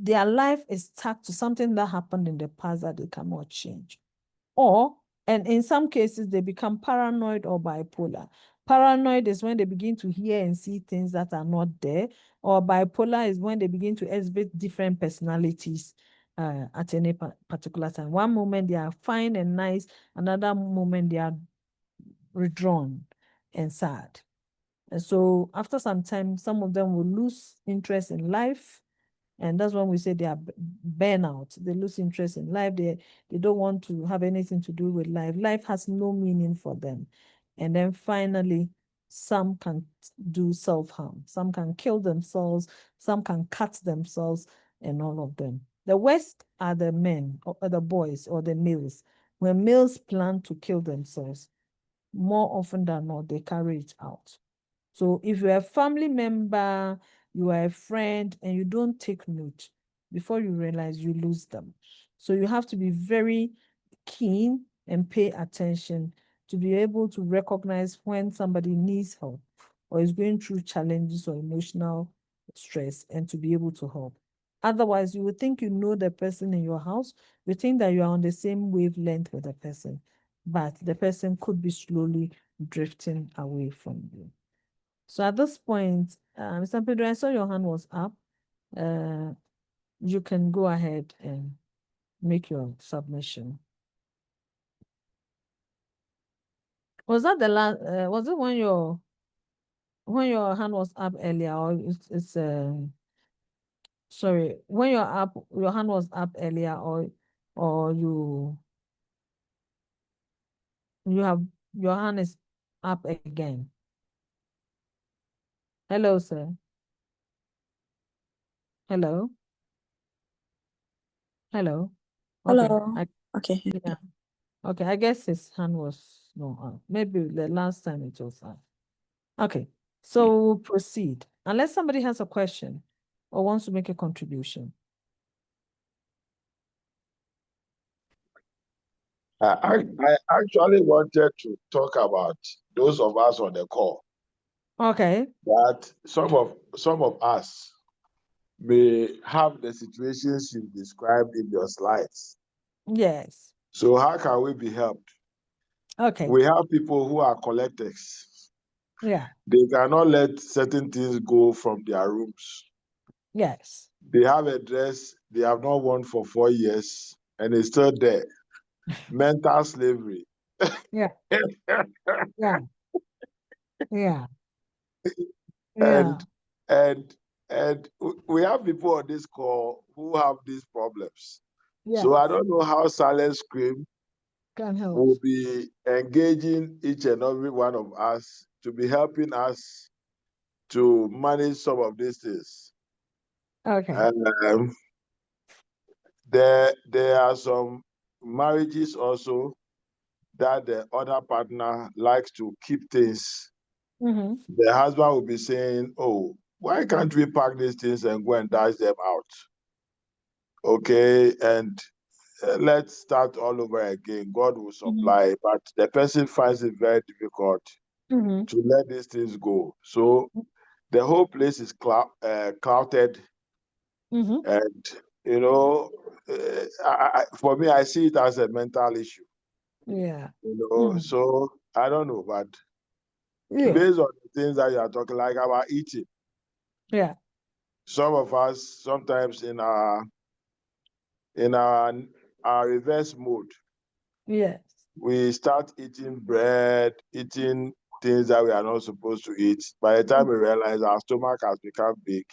life is stuck to something that happened in the past that they cannot change. And in some cases, they become paranoid or bipolar. Paranoid is when they begin to hear and see things that are not there, or bipolar is when they begin to exhibit different personalities at any particular time. One moment they are fine and nice, another moment they are withdrawn and sad. And so after some time, some of them will lose interest in life. And that's when we say they are burnout. They lose interest in life. They don't want to have anything to do with life. Life has no meaning for them. And then finally, some can do self-harm. Some can kill themselves. Some can cut themselves, and all of them. The worst are the men, or the boys, or the males. When males plan to kill themselves, more often than not, they carry it out. So if you're a family member, you are a friend, and you don't take note, before you realize, you lose them. So you have to be very keen and pay attention to be able to recognize when somebody needs help or is going through challenges or emotional stress, and to be able to help. Otherwise, you would think you know the person in your house, you think that you are on the same wavelength with the person, but the person could be slowly drifting away from you. So at this point, Mr. Pedro, I saw your hand was up. You can go ahead and make your submission. Was that the last? Was it when your hand was up earlier, or it's sorry, when your hand was up earlier, or you have your hand is up again? Hello, sir. Hello. Hello. Okay. Hello. Okay. Yeah. Okay. I guess his hand was no up. Maybe the last time it was up. Okay. So we'll proceed. Unless somebody has a question or wants to make a contribution. I actually wanted to talk about those of us on the call, Okay. that some of us may have the situations you described in your slides. Yes. So how can we be helped? Okay. We have people who are collectors. Yeah. They cannot let certain things go from their rooms. Yes. They have a dress they have not worn for 4 years, and it's still there. Mental slavery. Yeah. Yeah. Yeah. Yeah. and and and we have people on this call who have these problems. So Yes. I don't know how Silent Scream Can help. will be engaging each and every one of us to be helping us to manage some of these things. Okay. Um, there are some marriages also that the other partner likes to keep things. Mm-hmm. The husband will be saying, "Oh, why can't we pack these things and go and dash them out? Okay, and let's start all over again. God will supply." But the person finds it very difficult Mm-hmm. to let these things go. So the whole place is clouded, Mm-hmm. and for me, I see it as a mental issue. Yeah. So I don't know, but Yeah. based on the things that you are talking like about eating, Yeah. some of us sometimes in our reverse mode, Yes. we start eating bread, eating things that we are not supposed to eat. By the time we realize, our stomach has become big,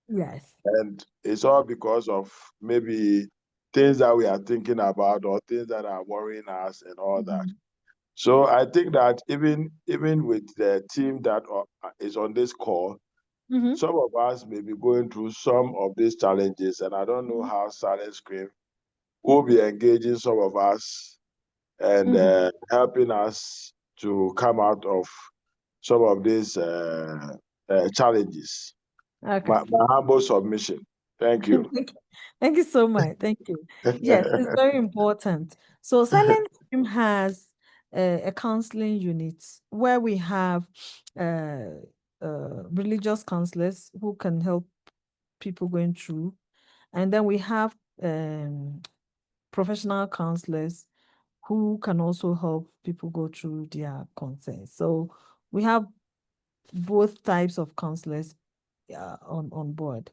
Yes. and it's all because of maybe things that we are thinking about or things that are worrying us and all that. So I think that even with the team that is on this call, Mm-hmm. some of us may be going through some of these challenges, and I don't know how Silent Scream will be engaging some of us and helping us to come out of some of these challenges. Okay. My humble submission. Thank you. Thank you so much. Thank you. Yes, it's very important. So Silent Stream has a counseling unit where we have religious counselors who can help people going through, and then we have professional counselors who can also help people go through their concerns. So we have both types of counselors on board.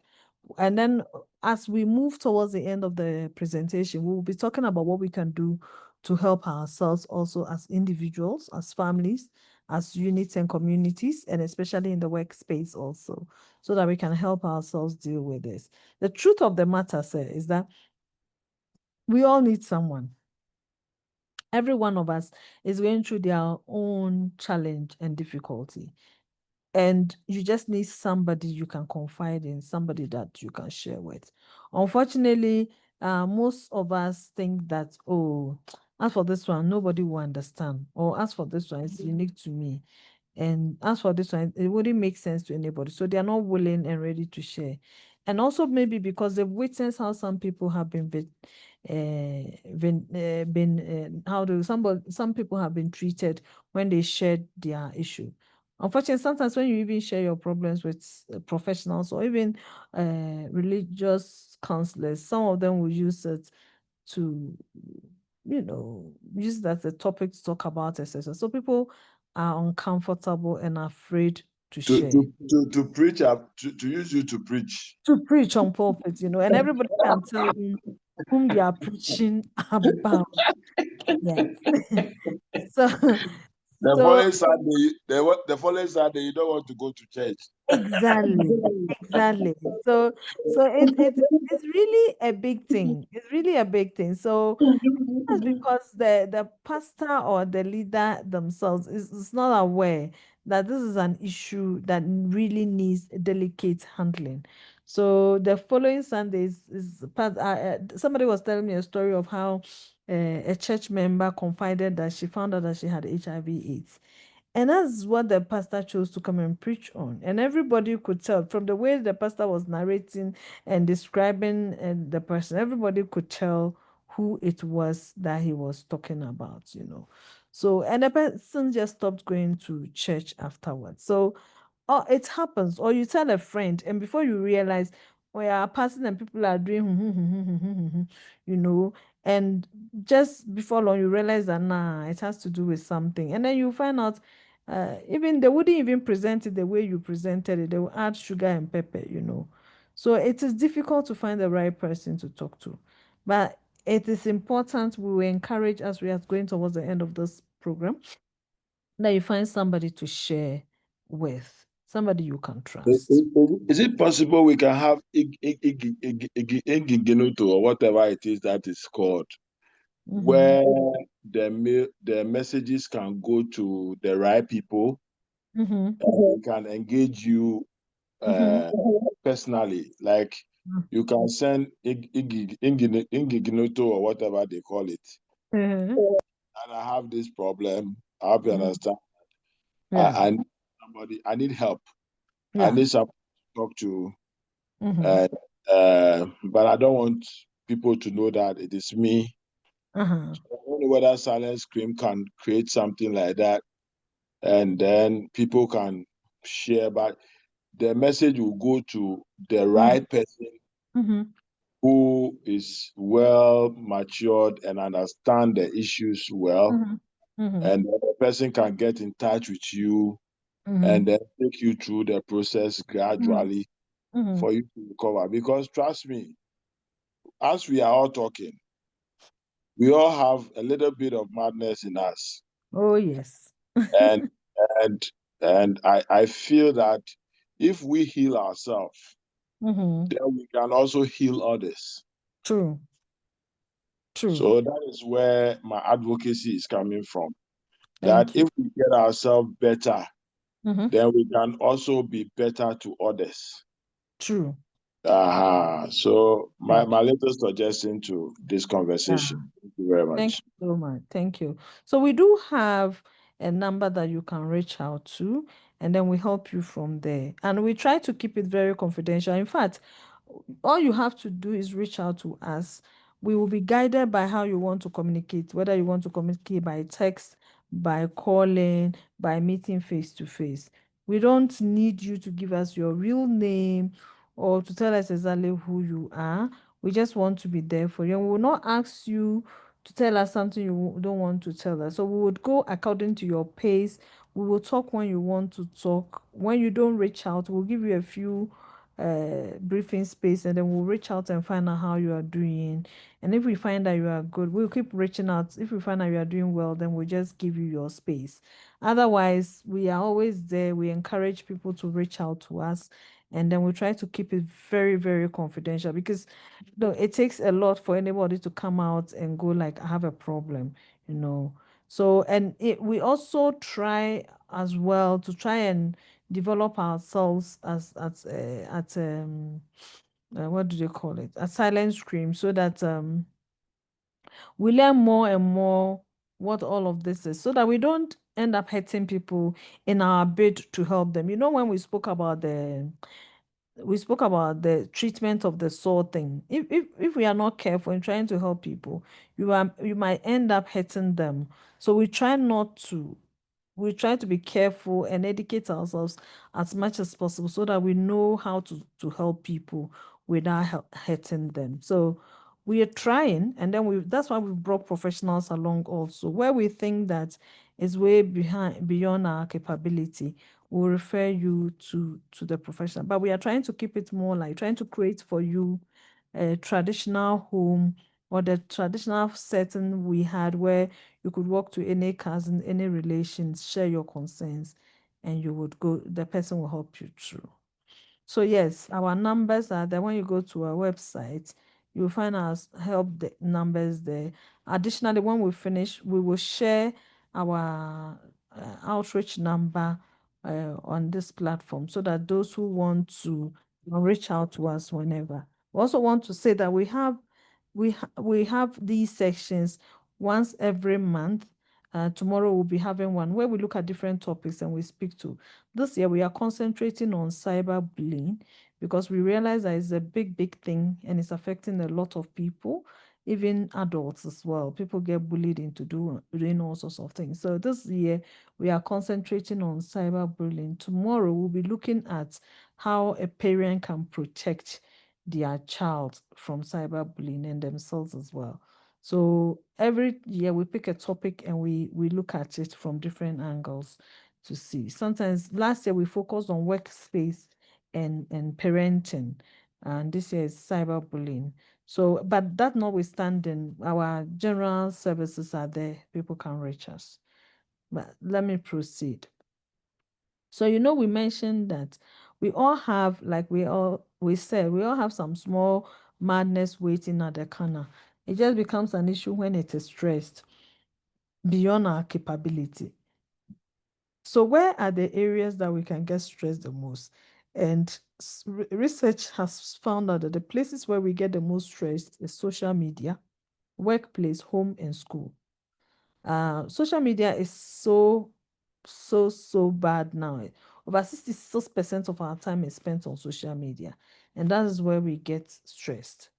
And then as we move towards the end of the presentation, we'll be talking about what we can do to help ourselves also as individuals, as families, as units and communities, and especially in the workspace also, so that we can help ourselves deal with this. The truth of the matter, sir, is that we all need someone. Every one of us is going through their own challenge and difficulty. And you just need somebody you can confide in, somebody that you can share with. Unfortunately, most of us think that, oh, as for this one, nobody will understand. Or as for this one, it's unique to me. And as for this one, it wouldn't make sense to anybody. So they are not willing and ready to share. And also maybe because they've witnessed how some people have some people have been treated when they shared their issue. Unfortunately, sometimes when you even share your problems with professionals or even religious counselors, some of them will use it to, use that as a topic to talk about, etc. So people are uncomfortable and afraid to share. To preach to use you to preach. To preach on pulpit, and everybody can tell whom they are preaching about. Yes. So The so following Sunday, the following Sunday, you don't want to go to church. exactly. So it's really a big thing. It's really a big thing. So that's because the pastor or the leader themselves is not aware that this is an issue that really needs delicate handling. So the following Sunday is part. Somebody was telling me a story of how a church member confided that she found out that she had HIV/AIDS. And that's what the pastor chose to come and preach on. And everybody could tell from the way the pastor was narrating and describing the person, everybody could tell who it was that he was talking about. So, and the person just stopped going to church afterwards. So, it happens, or you tell a friend, and before you realize, we are passing and people are doing, and just before long, you realize that, nah, it has to do with something. And then you find out, even they wouldn't even present it the way you presented it, they will add sugar and pepper. So it is difficult to find the right person to talk to. But it is important, we will encourage, as we are going towards the end of this program, that you find somebody to share with, somebody you can trust. Is it possible we can have Igiginoto or whatever it is that is called, where the messages can go to the right people and they can engage you personally? Like you can send Igiginoto or whatever they call it, and I have this problem. I hope you understand. Yeah. I need somebody. I need help. I Yeah. need someone to talk to. But I don't want people to know that it is me. Uh-huh. I don't know whether Silent Scream can create something like that, and then people can share. But the message will go to the right person who is well matured and understand the issues well, and the person can get in touch with you and then take you through the process gradually for you to recover. Because trust me, as we are all talking, we all have a little bit of madness in us. Oh, yes. And and and I feel that if we heal ourselves, then we can also heal others. True. So that is where my advocacy is coming from. Thank That you. if we get ourselves better, Mm-hmm. then we can also be better to others. True. So my Thank you. little suggestion to this conversation. Thank you very Thank much. you so much. Thank you. So we do have a number that you can reach out to, and then we help you from there. And we try to keep it very confidential. In fact, all you have to do is reach out to us. We will be guided by how you want to communicate, whether you want to communicate by text, by calling, by meeting face to face. We don't need you to give us your real name or to tell us exactly who you are. We just want to be there for you. And we will not ask you to tell us something you don't want to tell us. So we would go according to your pace. We will talk when you want to talk. When you don't reach out, we'll give you a few briefing space, and then we'll reach out and find out how you are doing. And if we find that you are good, we'll keep reaching out. If we find out you are doing well, then we'll just give you your space. Otherwise, we are always there. We encourage people to reach out to us, and then we try to keep it very, very confidential, because it takes a lot for anybody to come out and go like, I have a problem. So, and we also try as well to try and develop ourselves as at what do they call it, a silent scream, so that we learn more and more what all of this is, so that we don't end up hurting people in our bid to help them. When we spoke about the treatment of the sore thing. If we are not careful in trying to help people, you might end up hurting them. So we try to be careful and educate ourselves as much as possible, so that we know how to help people without hurting them. So we are trying, and then that's why we've brought professionals along also, where we think that is way beyond our capability. We'll refer you to the professional. But we are trying to keep it more like trying to create for you a traditional home, or the traditional setting we had, where you could walk to any cousin, any relations, share your concerns, and the person will help you through. So yes, our numbers are there. When you go to our website, you'll find our help numbers there. Additionally, when we finish, we will share our outreach number on this platform, so that those who want to reach out to us whenever. We also want to say that we have these sections once every month. Tomorrow we'll be having one where we look at different topics and we speak to. This year we are concentrating on cyberbullying, because we realize that it's a big, big thing, and it's affecting a lot of people, even adults as well. People get bullied into doing all sorts of things. So this year we are concentrating on cyberbullying. Tomorrow we'll be looking at how a parent can protect their child from cyberbullying and themselves as well. So every year we pick a topic and we look at it from different angles to see. Sometimes last year we focused on workspace and parenting, and this year is cyberbullying. So, but that notwithstanding, our general services are there. People can reach us. But let me proceed. So, we mentioned that we all have, like we said, we all have some small madness waiting at the corner. It just becomes an issue when it is stressed beyond our capability. So where are the areas that we can get stressed the most? And research has found out that the places where we get the most stressed is social media, workplace, home, and school. Social media is so bad now. Over 66% of our time is spent on social media, and that is where we get stressed.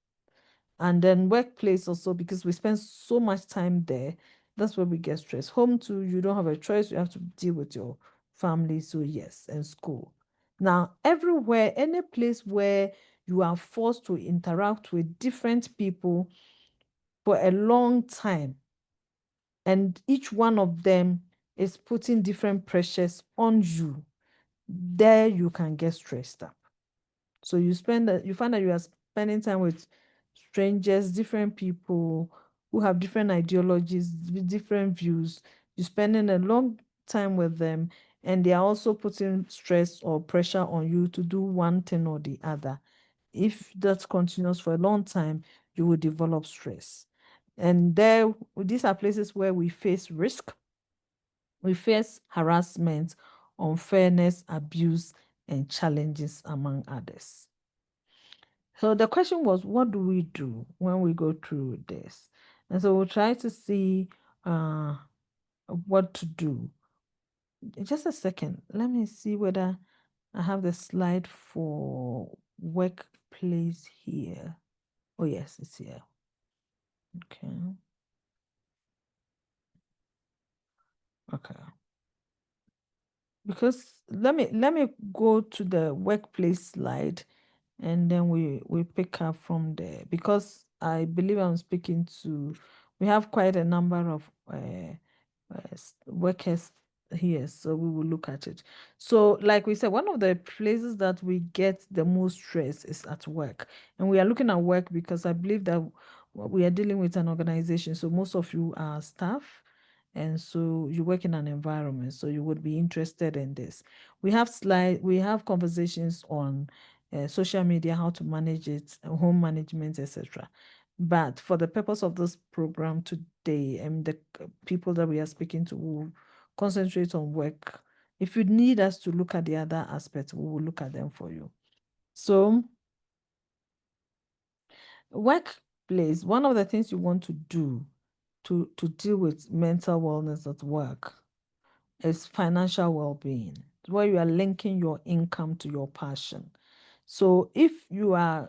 And then workplace also, because we spend so much time there, that's where we get stressed. Home too, you don't have a choice, you have to deal with your family. So yes, and school. Now, everywhere, any place where you are forced to interact with different people for a long time, and each one of them is putting different pressures on you, there you can get stressed up. So you find that you are spending time with strangers, different people who have different ideologies, different views. You're spending a long time with them, and they are also putting stress or pressure on you to do one thing or the other. If that continues for a long time, you will develop stress. And these are places where we face risk, we face harassment, unfairness, abuse, and challenges, among others. So the question was, what do we do when we go through this? And so we'll try to see what to do. Just a second. Let me see whether I have the slide for workplace here. Oh, yes, it's here. Okay. Okay. Because let me go to the workplace slide, and then we pick up from there, because I believe we have quite a number of workers here, so we will look at it. So like we said, one of the places that we get the most stress is at work, and we are looking at work because I believe that we are dealing with an organization, so most of you are staff, and so you work in an environment, so you would be interested in this. We have conversations on social media, how to manage it, home management, etc. But for the purpose of this program today, and the people that we are speaking to will concentrate on work. If you need us to look at the other aspects, we will look at them for you. So, workplace, one of the things you want to do to deal with mental wellness at work is financial well-being, where you are linking your income to your passion. So if your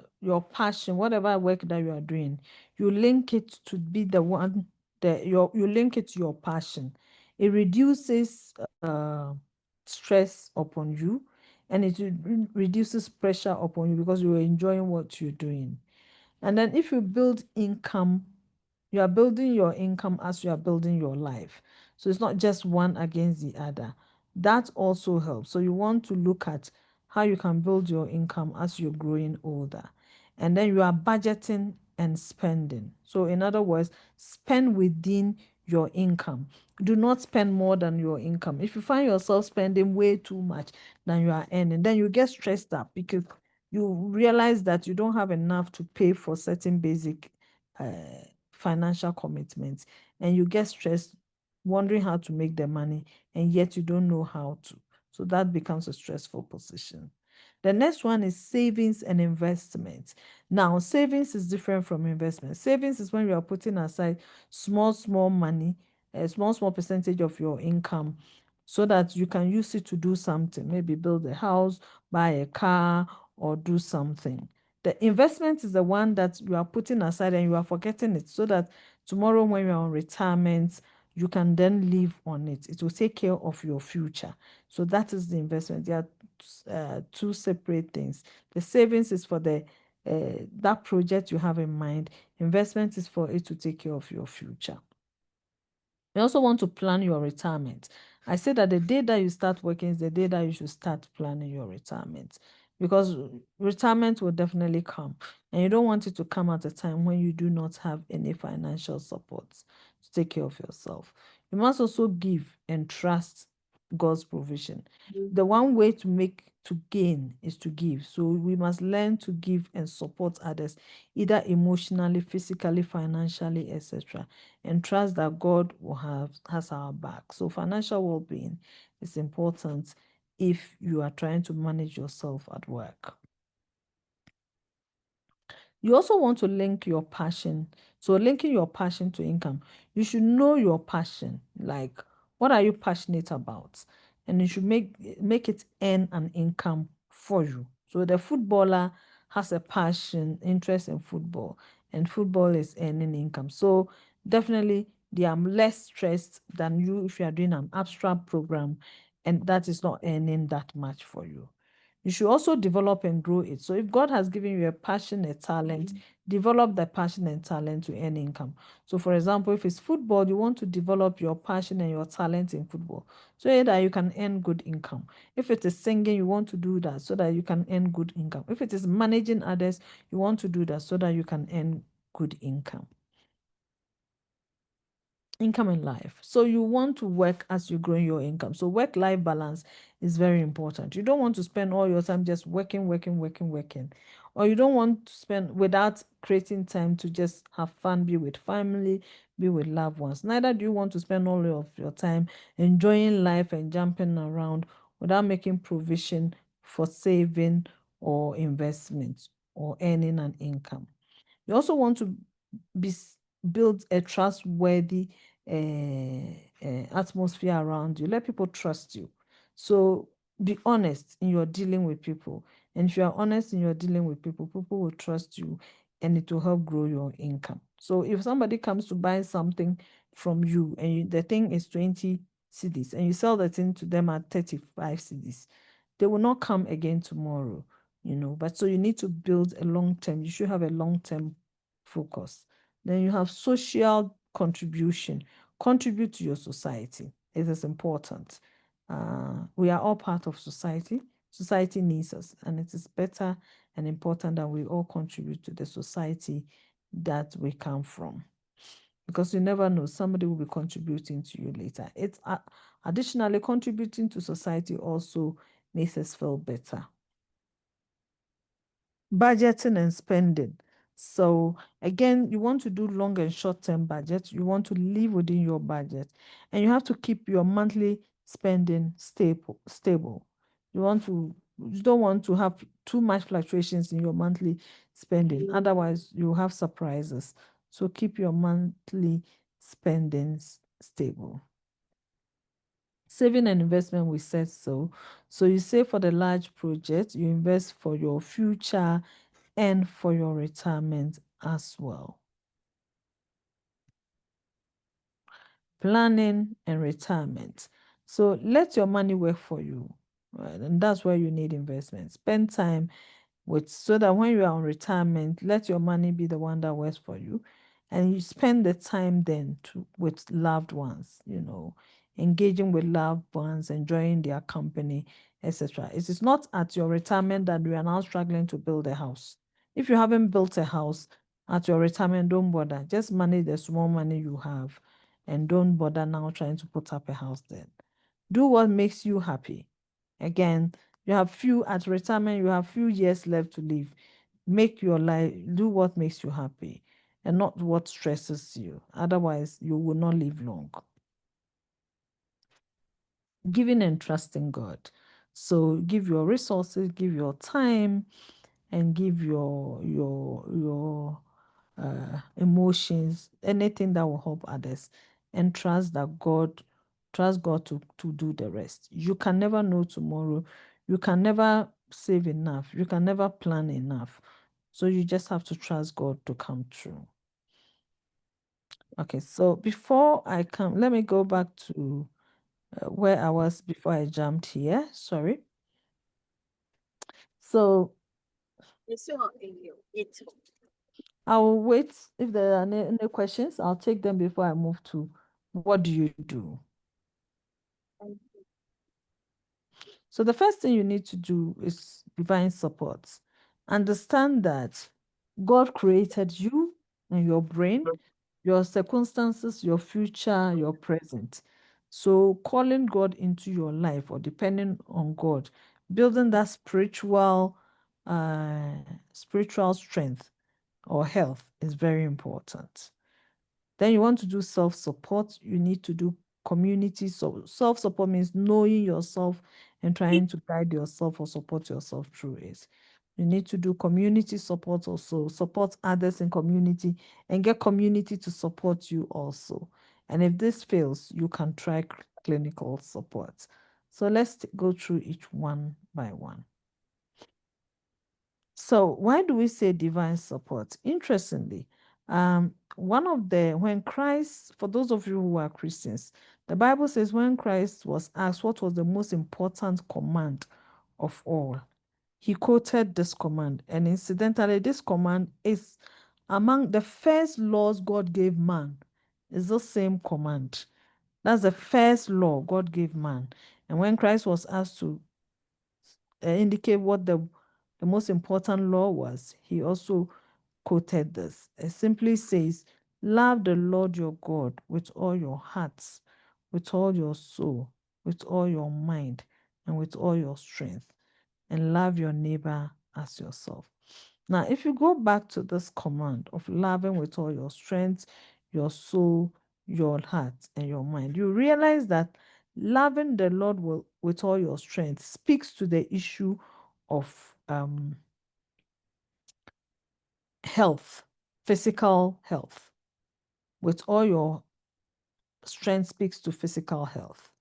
passion, whatever work that you are doing, you link it to be the one that you link it to your passion. It reduces stress upon you, and it reduces pressure upon you because you are enjoying what you're doing. And then if you build income, you are building your income as you are building your life. So it's not just one against the other. That also helps. So you want to look at how you can build your income as you're growing older. And then you are budgeting and spending. So in other words, spend within your income. Do not spend more than your income. If you find yourself spending way too much than you are earning, then you get stressed up because you realize that you don't have enough to pay for certain basic financial commitments, and you get stressed wondering how to make the money, and yet you don't know how to. So that becomes a stressful position. The next one is savings and investments. Now, savings is different from investment. Savings is when you are putting aside small money, a small percentage of your income, so that you can use it to do something, maybe build a house, buy a car, or do something. The investment is the one that you are putting aside and you are forgetting it, so that tomorrow when you are on retirement, you can then live on it. It will take care of your future. So that is the investment. There are two separate things. The savings is for that project you have in mind. Investment is for it to take care of your future. You also want to plan your retirement. I say that the day that you start working is the day that you should start planning your retirement, because retirement will definitely come, and you don't want it to come at a time when you do not have any financial support to take care of yourself. You must also give and trust God's provision. The one way to gain is to give. So we must learn to give and support others, either emotionally, physically, financially, etc., and trust that God has our back. So financial well-being is important if you are trying to manage yourself at work. You also want to link your passion. So linking your passion to income, you should know your passion. Like, what are you passionate about? And you should make it earn an income for you. So the footballer has a passion, interest in football, and football is earning income. So definitely they are less stressed than you if you are doing an abstract program and that is not earning that much for you. You should also develop and grow it. So if God has given you a passion, a talent, develop the passion and talent to earn income. So for example, if it's football, you want to develop your passion and your talent in football so that you can earn good income. If it is singing, you want to do that so that you can earn good income. If it is managing others, you want to do that so that you can earn good income in life. So you want to work as you grow your income. So work-life balance is very important. You don't want to spend all your time just working. Or you don't want to spend without creating time to just have fun, be with family, be with loved ones. Neither do you want to spend all of your time enjoying life and jumping around without making provision for saving or investment or earning an income. You also want to build a trustworthy atmosphere around you. Let people trust you. So be honest in your dealing with people. And if you are honest in your dealing with people, people will trust you and it will help grow your income. So if somebody comes to buy something from you and the thing is 20 cedis and you sell the thing to them at 35 cedis, they will not come again tomorrow, But so you need to build a long-term, you should have a long-term focus. Then you have social contribution. Contribute to your society. It is important. We are all part of society. Society needs us, and it is better and important that we all contribute to the society that we come from. Because you never know, somebody will be contributing to you later. It's additionally contributing to society also makes us feel better. Budgeting and spending. So again, you want to do long and short-term budget. You want to live within your budget, and you have to keep your monthly spending stable. You don't want to have too much fluctuations in your monthly spending. Otherwise, you have surprises. So keep your monthly spending stable. Saving and investment, we said so. So you save for the large project, you invest for your future and for your retirement as well. Planning and retirement. So let your money work for you, right? And that's where you need investment. Spend time so that when you are on retirement, let your money be the one that works for you, and you spend the time then with loved ones, engaging with loved ones, enjoying their company, etc. It is not at your retirement that we are now struggling to build a house. If you haven't built a house at your retirement, don't bother. Just manage the small money you have, and don't bother now trying to put up a house then. Do what makes you happy. Again, at retirement, you have few years left to live. Make your life, do what makes you happy and not what stresses you. Otherwise, you will not live long. Giving and trusting God. So give your resources, give your time, and give your emotions, anything that will help others, and trust God to do the rest. You can never know tomorrow. You can never save enough. You can never plan enough. So you just have to trust God to come true. Okay, so before I come, let me go back to where I was before I jumped here. Sorry. So I will wait. If there are any questions, I'll take them before I move to what do you do? So the first thing you need to do is divine support. Understand that God created you and your brain, your circumstances, your future, your present. So calling God into your life or depending on God, building that spiritual strength or health is very important. Then you want to do self-support, you need to do community. So self-support means knowing yourself and trying to guide yourself or support yourself through it. You need to do community support also, support others in community and get community to support you also. And if this fails, you can try clinical support. So let's go through each one by one. So why do we say divine support? Interestingly, when Christ, for those of you who are Christians, the Bible says when Christ was asked what was the most important command of all, he quoted this command. And incidentally, this command is among the first laws God gave man. It's the same command. That's the first law God gave man. And when Christ was asked to indicate what the most important law was, he also quoted this. It simply says, love the Lord your God with all your hearts, with all your soul, with all your mind, and with all your strength, and love your neighbor as yourself. Now, if you go back to this command of loving with all your strength, your soul, your heart, and your mind, you realize that loving the Lord with all your strength speaks to the issue of health, physical health. With all your strength speaks to physical health.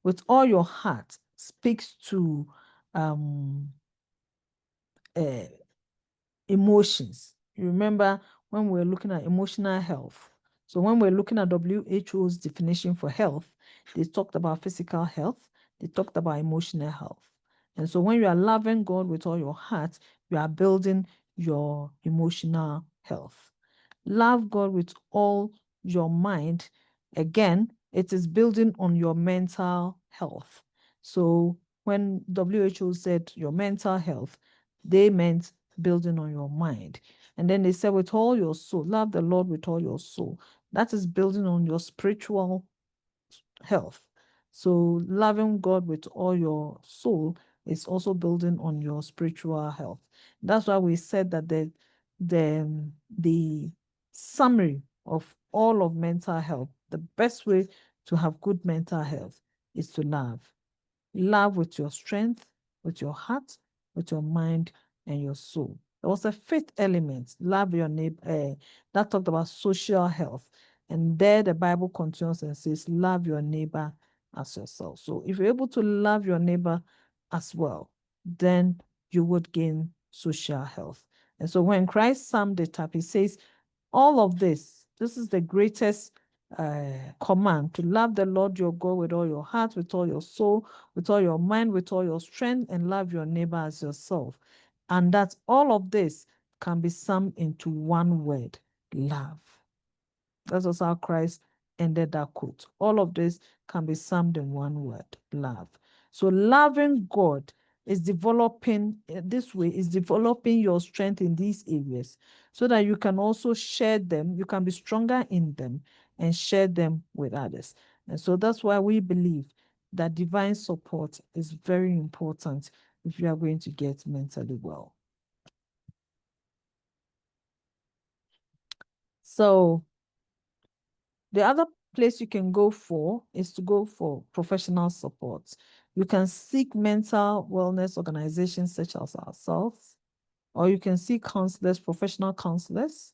With all your heart speaks to emotions. You remember when we're looking at emotional health. So when we're looking at WHO's definition for health, they talked about physical health, they talked about emotional health. And so when you are loving God with all your heart, you are building your emotional health. Love God with all your mind. Again, it is building on your mental health. So when WHO said your mental health, they meant building on your mind. And then they said with all your soul, love the Lord with all your soul. That is building on your spiritual health. So loving God with all your soul is also building on your spiritual health. That's why we said that the summary of all of mental health, the best way to have good mental health is to love. Love with your strength, with your heart, with your mind, and your soul. There was a fifth element, love your neighbor, that talked about social health. And there the Bible continues and says, love your neighbor as yourself. So if you're able to love your neighbor as well, then you would gain social health. And so when Christ summed it up, he says, all of this is the greatest command, to love the Lord your God with all your heart, with all your soul, with all your mind, with all your strength, and love your neighbor as yourself. And that all of this can be summed into one word, love. That's also how Christ ended that quote. All of this can be summed in one word, love. So loving God is developing this way, is developing your strength in these areas so that you can also share them, you can be stronger in them and share them with others. And so that's why we believe that divine support is very important if you are going to get mentally well. So the other place you can go for is to go for professional support. You can seek mental wellness organizations such as ourselves, or you can seek counselors, professional counselors,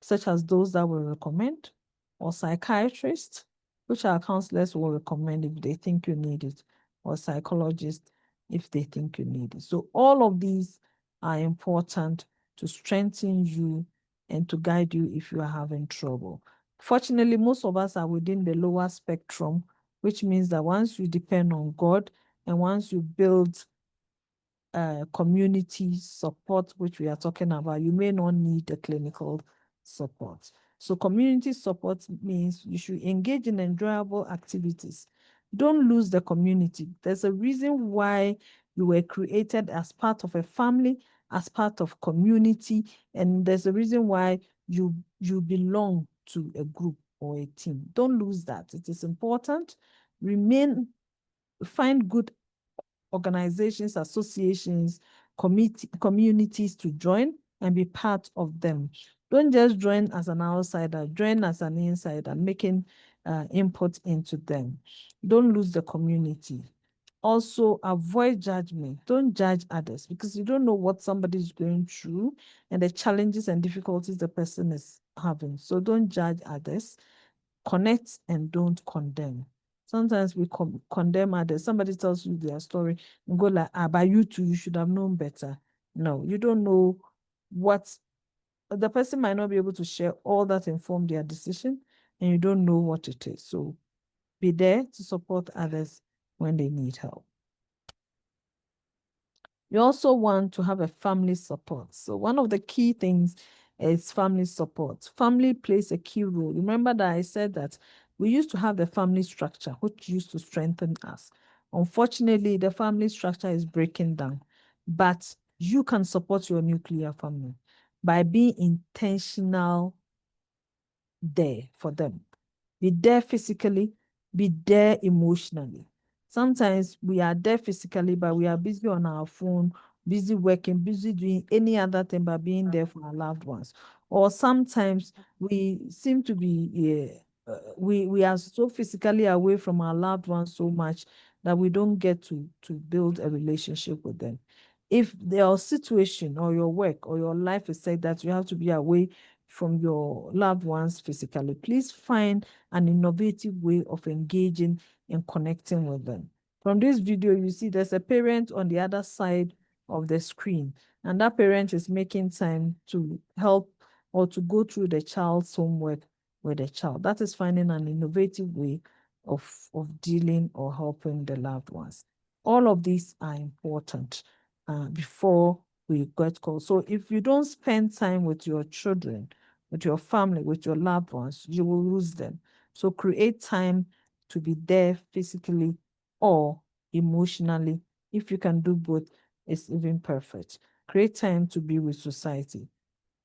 such as those that we recommend, or psychiatrists, which our counselors will recommend if they think you need it, or psychologists if they think you need it. So all of these are important to strengthen you and to guide you if you are having trouble. Fortunately, most of us are within the lower spectrum, which means that once you depend on God and once you build community support, which we are talking about, you may not need the clinical support. So community support means you should engage in enjoyable activities. Don't lose the community. There's a reason why you were created as part of a family, as part of community, and there's a reason why you belong to a group or a team. Don't lose that. It is important. Find good organizations, associations, communities to join and be part of them. Don't just join as an outsider, join as an insider, making input into them. Don't lose the community. Also, avoid judgment. Don't judge others because you don't know what somebody is going through and the challenges and difficulties the person is having. So don't judge others. Connect and don't condemn. Sometimes we condemn others. Somebody tells you their story and go like, but you too, you should have known better. No, you don't know what the person might not be able to share all that inform their decision, and you don't know what it is. So be there to support others when they need help. You also want to have a family support. So one of the key things is family support. Family plays a key role. Remember that I said that we used to have the family structure, which used to strengthen us. Unfortunately, the family structure is breaking down, but you can support your nuclear family by being intentional there for them. Be there physically, be there emotionally. Sometimes we are there physically, but we are busy on our phone, busy working, busy doing any other thing but being there for our loved ones. Or sometimes we seem to be, we are so physically away from our loved ones so much that we don't get to build a relationship with them. If their situation or your work or your life is said that you have to be away from your loved ones physically, please find an innovative way of engaging and connecting with them. From this video, you see there's a parent on the other side of the screen, and that parent is making time to help or to go through the child's homework with the child. That is finding an innovative way of dealing or helping the loved ones. All of these are important before we get called. So if you don't spend time with your children, with your family, with your loved ones, you will lose them. So create time to be there physically or emotionally. If you can do both, it's even perfect. Create time to be with society.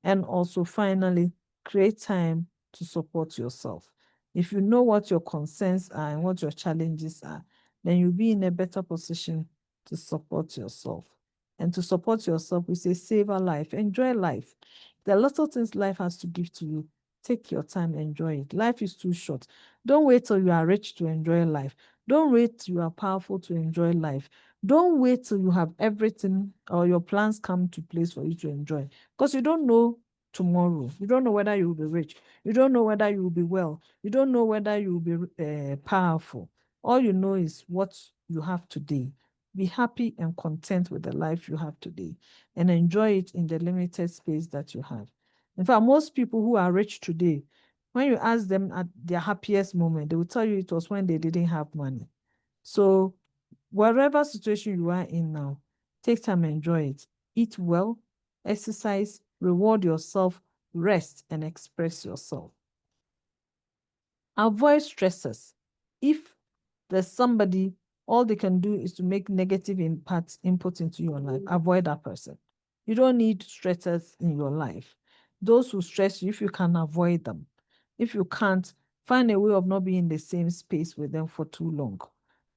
And also, finally, create time to support yourself. If you know what your concerns are and what your challenges are, then you'll be in a better position to support yourself. And to support yourself, we say save a life, enjoy life. There are lots of things life has to give to you. Take your time, enjoy it. Life is too short. Don't wait till you are rich to enjoy life. Don't wait till you are powerful to enjoy life. Don't wait till you have everything or your plans come to place for you to enjoy. Because you don't know tomorrow. You don't know whether you will be rich. You don't know whether you will be well. You don't know whether you will be powerful. All you know is what you have today. Be happy and content with the life you have today and enjoy it in the limited space that you have. In fact, most people who are rich today, when you ask them at their happiest moment, they will tell you it was when they didn't have money. So whatever situation you are in now, take time and enjoy it. Eat well, exercise, reward yourself, rest, and express yourself. Avoid stressors. If there's somebody, all they can do is to make negative input into your life, avoid that person. You don't need stressors in your life. Those who stress you, if you can avoid them. If you can't, find a way of not being in the same space with them for too long.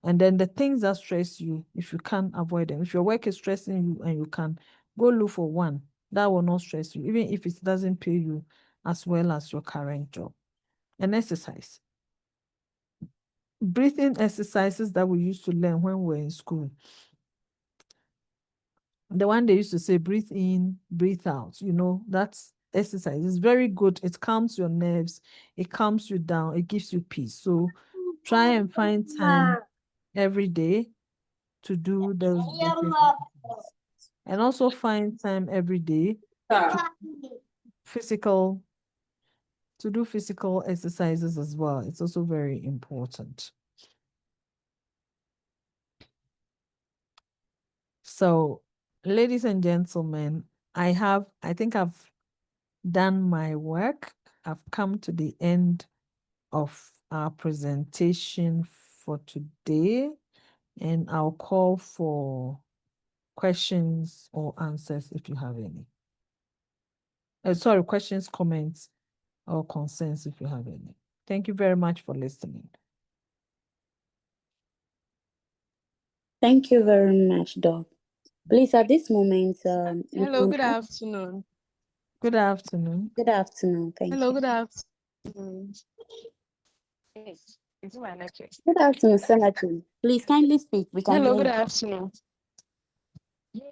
And then the things that stress you, if you can't avoid them, if your work is stressing you and you can, go look for one that will not stress you, even if it doesn't pay you as well as your current job. And exercise. Breathing exercises that we used to learn when we were in school. The one they used to say, breathe in, breathe out, that's exercise. It's very good. It calms your nerves. It calms you down. It gives you peace. So try and find time every day to do those breathing exercises. And also find time every day to do physical exercises as well. It's also very important. So, ladies and gentlemen, I think I've done my work. I've come to the end of our presentation for today, and I'll call for questions or answers if you have any. Sorry, questions, comments, or concerns if you have any. Thank you very much for listening. Thank you very much, Doc. Please, at this moment, Hello, good afternoon. Good afternoon. Good afternoon. Thank Hello, you. good afternoon. Is my network? Good afternoon, Senator. Please kindly speak. We can Hello, hear good you. afternoon.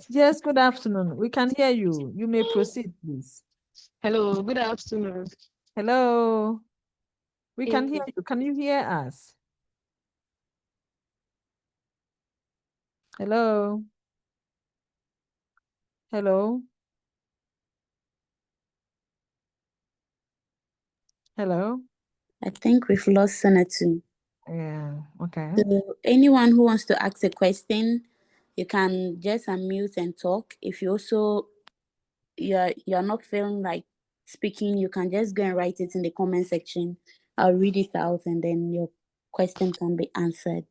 Yes, good afternoon. We can hear you. You may proceed, please. Hello, good afternoon. Hello. We can hear you. Can you hear us? Hello. Hello. Hello. I think we've lost Senator. Yeah, okay. So anyone who wants to ask a question, you can just unmute and talk. If you also you're not feeling like speaking, you can just go and write it in the comment section. I'll read it out and then your question can be answered.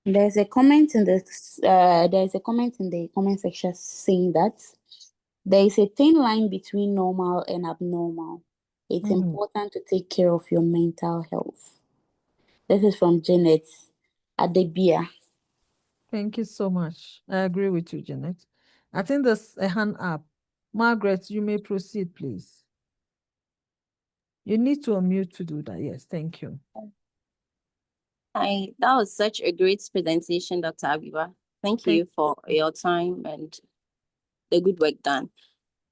There's a comment in the comment section saying that there is a thin line between normal and abnormal. It's important to take care of your mental health. This is from Janet Adebia. Thank you so much. I agree with you, Janet. I think there's a hand up. Margaret, you may proceed, please. You need to unmute to do that. Yes, thank you. Hi, that was such a great presentation, Dr. Abiba. Thank you for your time and the good work done.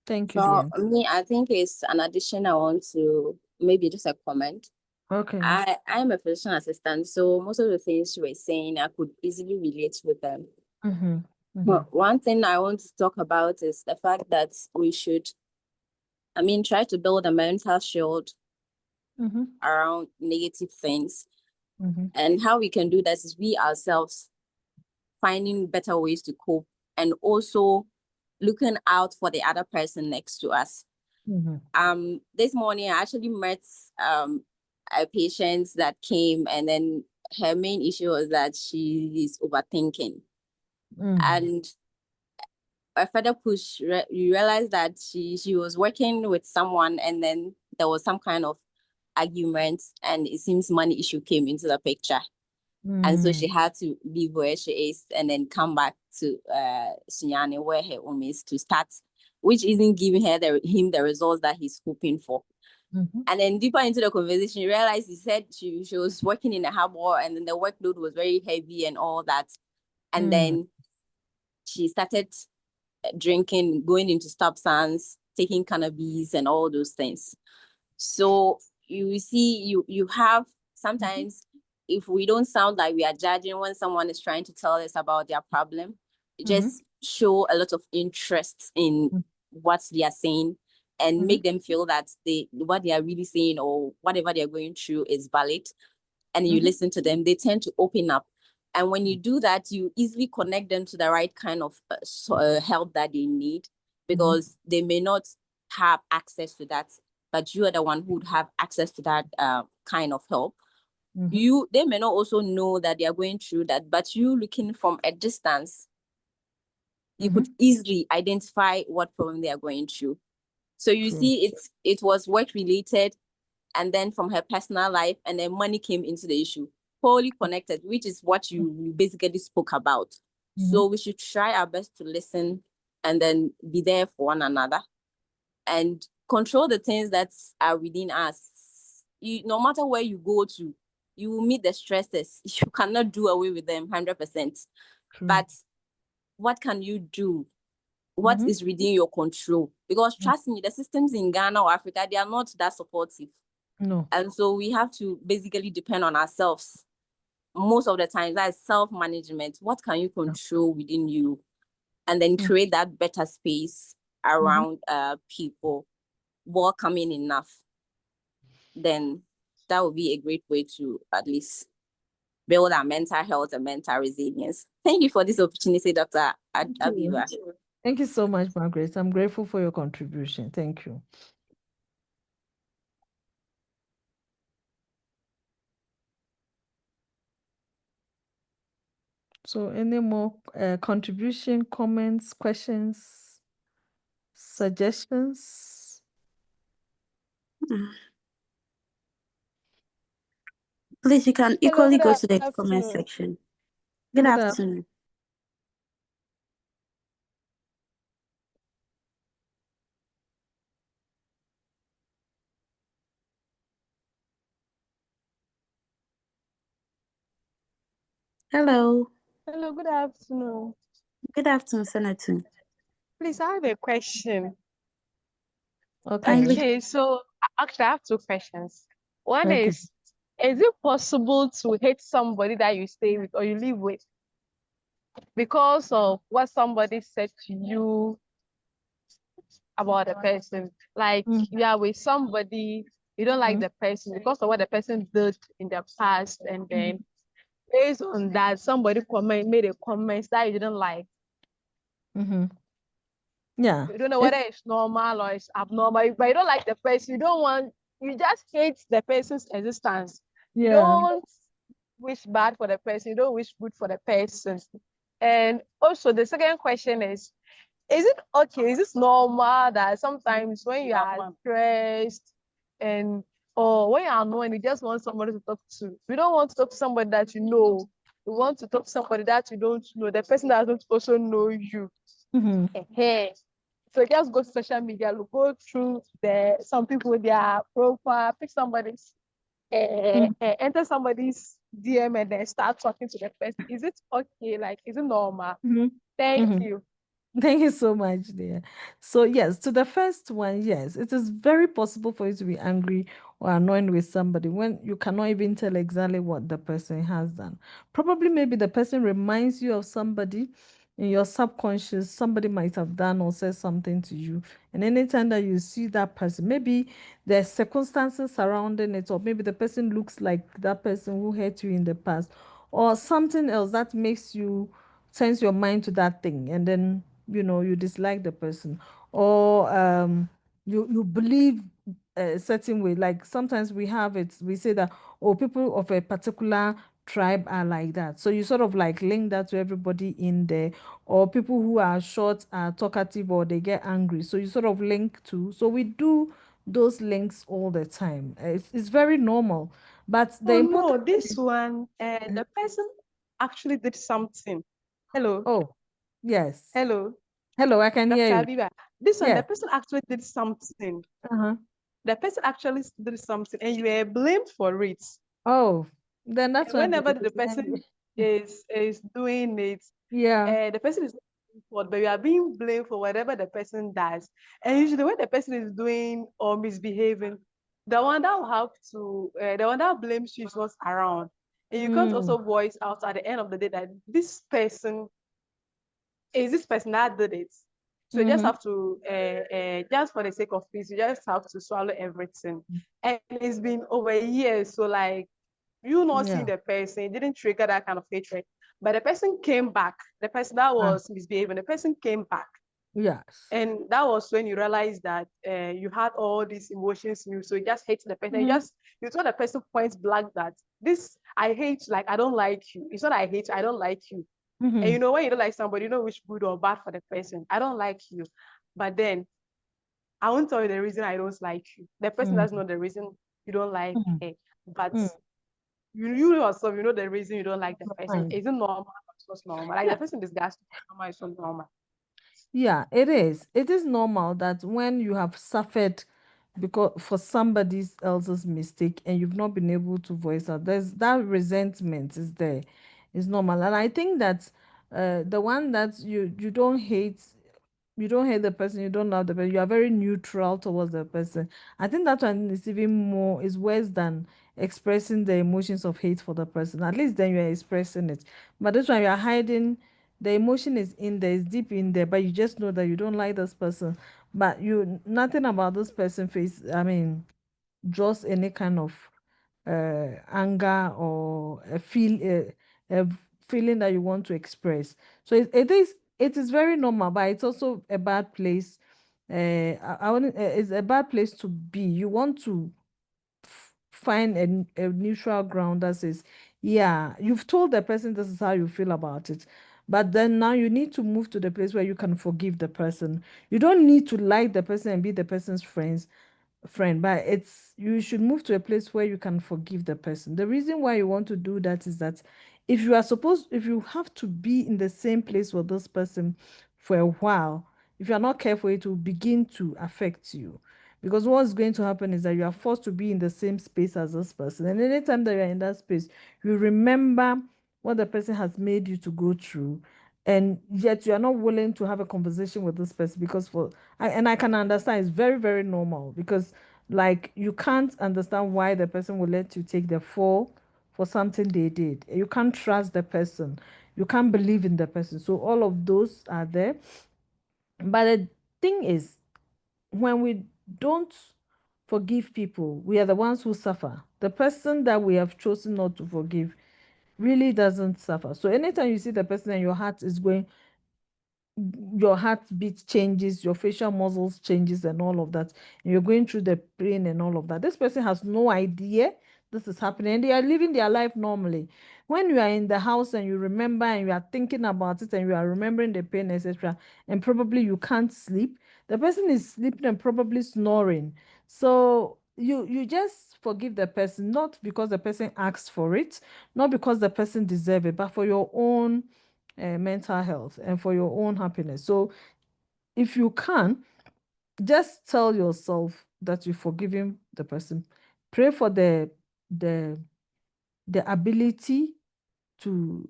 Thank you, For dear. me, I think it's an addition I want to maybe just a comment. Okay. I'm a physician assistant, so most of the things you were saying, I could easily relate with them. But one thing I want to talk about is the fact that we should, try to build a mental shield around negative things. And how we can do this is we ourselves finding better ways to cope and also looking out for the other person next to us. This morning I actually met a patient that came, and then her main issue was that she is overthinking. And a further push, you realize that she was working with someone, and then there was some kind of argument, and it seems money issue came into the picture. And so she had to leave where she is and then come back to Sunyani, where her home is, to start, which isn't giving him the results that he's hoping for. And then deeper into the conversation, you realize he said she was working in a harbor, and then the workload was very heavy and all that. And then she started drinking, going into stop signs, taking cannabis and all those things. So you see, you have sometimes, if we don't sound like we are judging when someone is trying to tell us about their problem, just show a lot of interest in what they are saying, and make them feel that what they are really saying or whatever they're going through is valid. And you listen to them, they tend to open up. And when you do that, you easily connect them to the right kind of help that they need, because they may not have access to that, but you are the one who would have access to that kind of help. They may not also know that they are going through that, but you looking from a distance, you could easily identify what problem they are going through. So you see, it was work related, and then from her personal life, and then money came into the issue, wholly connected, which is what you basically spoke about. So we should try our best to listen, and then be there for one another, and control the things that are within us. No matter where you go to, you will meet the stresses. You cannot do away with them 100%. But what can you do? What is within your control? Because trust me, the systems in Ghana or Africa, they are not that supportive. No. And so we have to basically depend on ourselves. Most of the time, that is self-management. What can you control within you? And then create that better space around people, welcoming enough. Then that would be a great way to at least build our mental health and mental resilience. Thank you for this opportunity, Dr. Abiba. Thank you so much, Margaret. I'm grateful for your contribution. Thank you. So any more contribution, comments, questions, suggestions? Please, you can equally go to the comment afternoon. section. Good afternoon. Hello. Hello, good afternoon. Good afternoon, Senator. Please, I have a question. Okay. Okay, so actually I have two questions. One is it possible to hate somebody that you stay with or you live with because of what somebody said to you about the person? Like you are with somebody, you don't like the person because of what the person did in the past, and then based on that, somebody made a comment that you didn't like. Yeah. You don't know whether it's normal or it's abnormal, but you don't like the person. You just hate the person's existence. Yeah. You don't wish bad for the person. You don't wish good for the person. And also the second question is it okay? Is it normal that sometimes when you are stressed or when you are annoyed, you just want somebody to talk to? You don't want to talk to somebody that you know. You want to talk to somebody that you don't know, the person that doesn't also know you. So just go to social media, go through some people, their profile, pick somebody's, enter somebody's DM and then start talking to the person. Is it okay? Like, is it normal? Thank you. Thank you so much, dear. So yes, to the first one, yes, it is very possible for you to be angry or annoyed with somebody when you cannot even tell exactly what the person has done. Probably maybe the person reminds you of somebody in your subconscious, somebody might have done or said something to you. And anytime that you see that person, maybe there's circumstances surrounding it, or maybe the person looks like that person who hurt you in the past, or something else that makes you turns your mind to that thing, and then you dislike the person, or you believe a certain way. Like sometimes we say that, oh, people of a particular tribe are like that. So you sort of like link that to everybody in there, or people who are short are talkative or they get angry. So you sort of link to. So we do those links all the time. It's very normal. But the Oh important no, thing this one, the person actually did something. Hello, oh, yes. hello, Hello, I can hear Dr. you. Abiba. This one, the Yes. person actually did something. Uh-huh. The person actually did something, and you were blamed for it. Oh, then that's And when whenever people the get angry. person is doing it, Yeah. the person is not being fault, but you are being blamed for whatever the person does. And usually, when the person is doing or misbehaving, the one that will have to, the one that blames you is not around. And you can't Mm, also voice out at the end of the day that this person is this person that did it. So you just mm-hmm. have to, just for the sake of peace, you just have to swallow everything. And it's been over years, so like you not seeing Yeah. the person, it didn't trigger that kind of hatred. But the person came back, the person that Ah, was misbehaving, the person came back. yes. And that was when you realized that you had all these emotions in you. So you just hate the person. Mm-hmm. You told the person point blank that this I hate, like I don't like you. It's not I hate you, I don't like you. And Mm-hmm. you know when you don't like somebody, you know which good or bad for the person. I don't like you. But then I won't tell you the reason I don't like you. The person doesn't know the reason you don't like Mm-hmm. her. But Mm, you yourself, you know the reason you don't like the person. fine. Is it normal? It's not normal. Like the Yeah. person disgusts normal, it's not normal. Yeah, it is. It is normal that when you have suffered because for somebody else's mistake and you've not been able to voice out, there's that resentment is there. It's normal. And I think that the one that you don't hate, you don't hate the person, you don't love the person, you are very neutral towards the person. I think that one is even more is worse than expressing the emotions of hate for the person. At least then you are expressing it. But this one you are hiding, the emotion is in there, it's deep in there, but you just know that you don't like this person. But you nothing about this person face, I mean, draws any kind of anger or a feeling that you want to express. So it is very normal, but it's also a bad place. It's a bad place to be. You want to find a neutral ground that says, yeah, you've told the person this is how you feel about it. But then now you need to move to the place where you can forgive the person. You don't need to like the person and be the person's friend, but it's you should move to a place where you can forgive the person. The reason why you want to do that is that if you have to be in the same place with this person for a while, if you're not careful, it will begin to affect you. Because what's going to happen is that you are forced to be in the same space as this person. And anytime that you're in that space, you remember what the person has made you to go through. And yet you are not willing to have a conversation with this person because and I can understand it's very, very normal because like you can't understand why the person will let you take the fall for something they did. You can't trust the person. You can't believe in the person. So all of those are there. But the thing is, when we don't forgive people, we are the ones who suffer. The person that we have chosen not to forgive really doesn't suffer. So anytime you see the person and your heart is going, your heartbeat changes, your facial muscles changes and all of that, and you're going through the pain and all of that, this person has no idea this is happening and they are living their life normally. When you are in the house and you remember and you are thinking about it and you are remembering the pain, etc., and probably you can't sleep, the person is sleeping and probably snoring. So you just forgive the person, not because the person asked for it, not because the person deserves it, but for your own mental health and for your own happiness. So if you can, just tell yourself that you're forgiving the person. Pray for the the ability to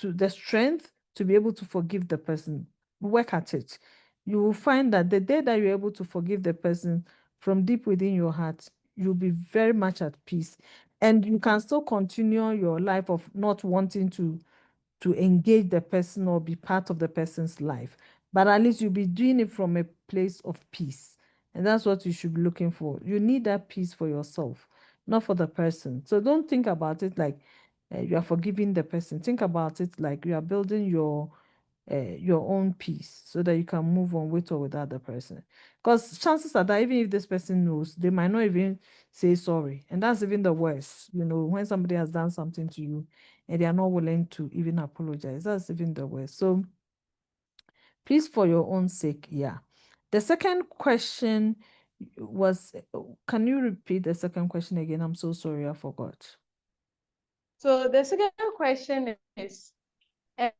the strength to be able to forgive the person. Work at it. You will find that the day that you're able to forgive the person from deep within your heart, you'll be very much at peace. And you can still continue your life of not wanting to engage the person or be part of the person's life. But at least you'll be doing it from a place of peace. And that's what you should be looking for. You need that peace for yourself, not for the person. So don't think about it like you are forgiving the person. Think about it like you are building your own peace so that you can move on with or without the person. Because chances are that even if this person knows, they might not even say sorry. And that's even the worst, when somebody has done something to you and they are not willing to even apologize. That's even the worst. So please, for your own sake, yeah. The second question was, can you repeat the second question again? I'm so sorry, I forgot. So the second question is it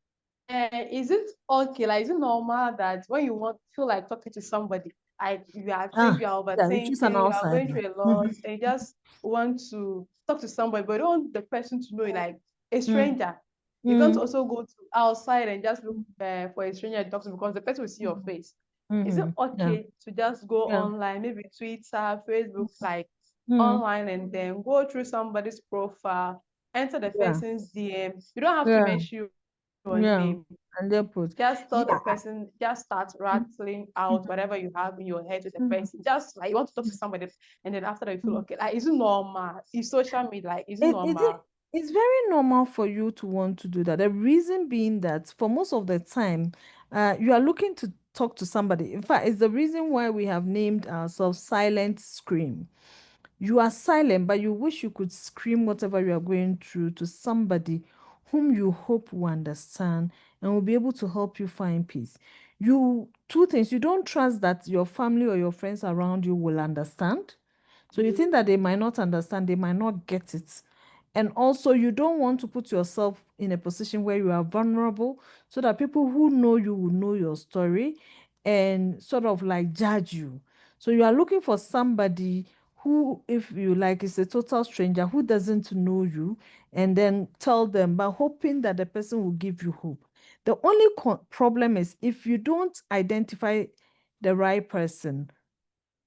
okay? Like, is it normal that when you feel like talking to somebody, like you are saying you are Yeah, you choose an overthinking, you are going outsider. through a lot, and you just want to talk to somebody, but you don't want the person to know you, like a stranger. You don't also go to outside and just look for a stranger to talk to because the person will see your face. Is it Yeah, okay to just go yeah. online, maybe Twitter, Facebook, like online, and then go through somebody's profile, enter the Yeah, person's DM? You don't have to yeah, mention your yeah. name. And they put, Just tell the yeah. person, just start rattling out whatever you have in your head to the person. Just like you want to talk to somebody, and then after that you feel okay. Like, is it normal? Is social media like, is it normal? It's very normal for you to want to do that. The reason being that for most of the time, you are looking to talk to somebody. In fact, it's the reason why we have named ourselves Silent Scream. You are silent, but you wish you could scream whatever you are going through to somebody whom you hope will understand and will be able to help you find peace. Two things, you don't trust that your family or your friends around you will understand. So you think that they might not understand, they might not get it. And also, you don't want to put yourself in a position where you are vulnerable so that people who know you will know your story and sort of like judge you. So you are looking for somebody who, if you like, is a total stranger who doesn't know you, and then tell them, but hoping that the person will give you hope. The only problem is if you don't identify the right person,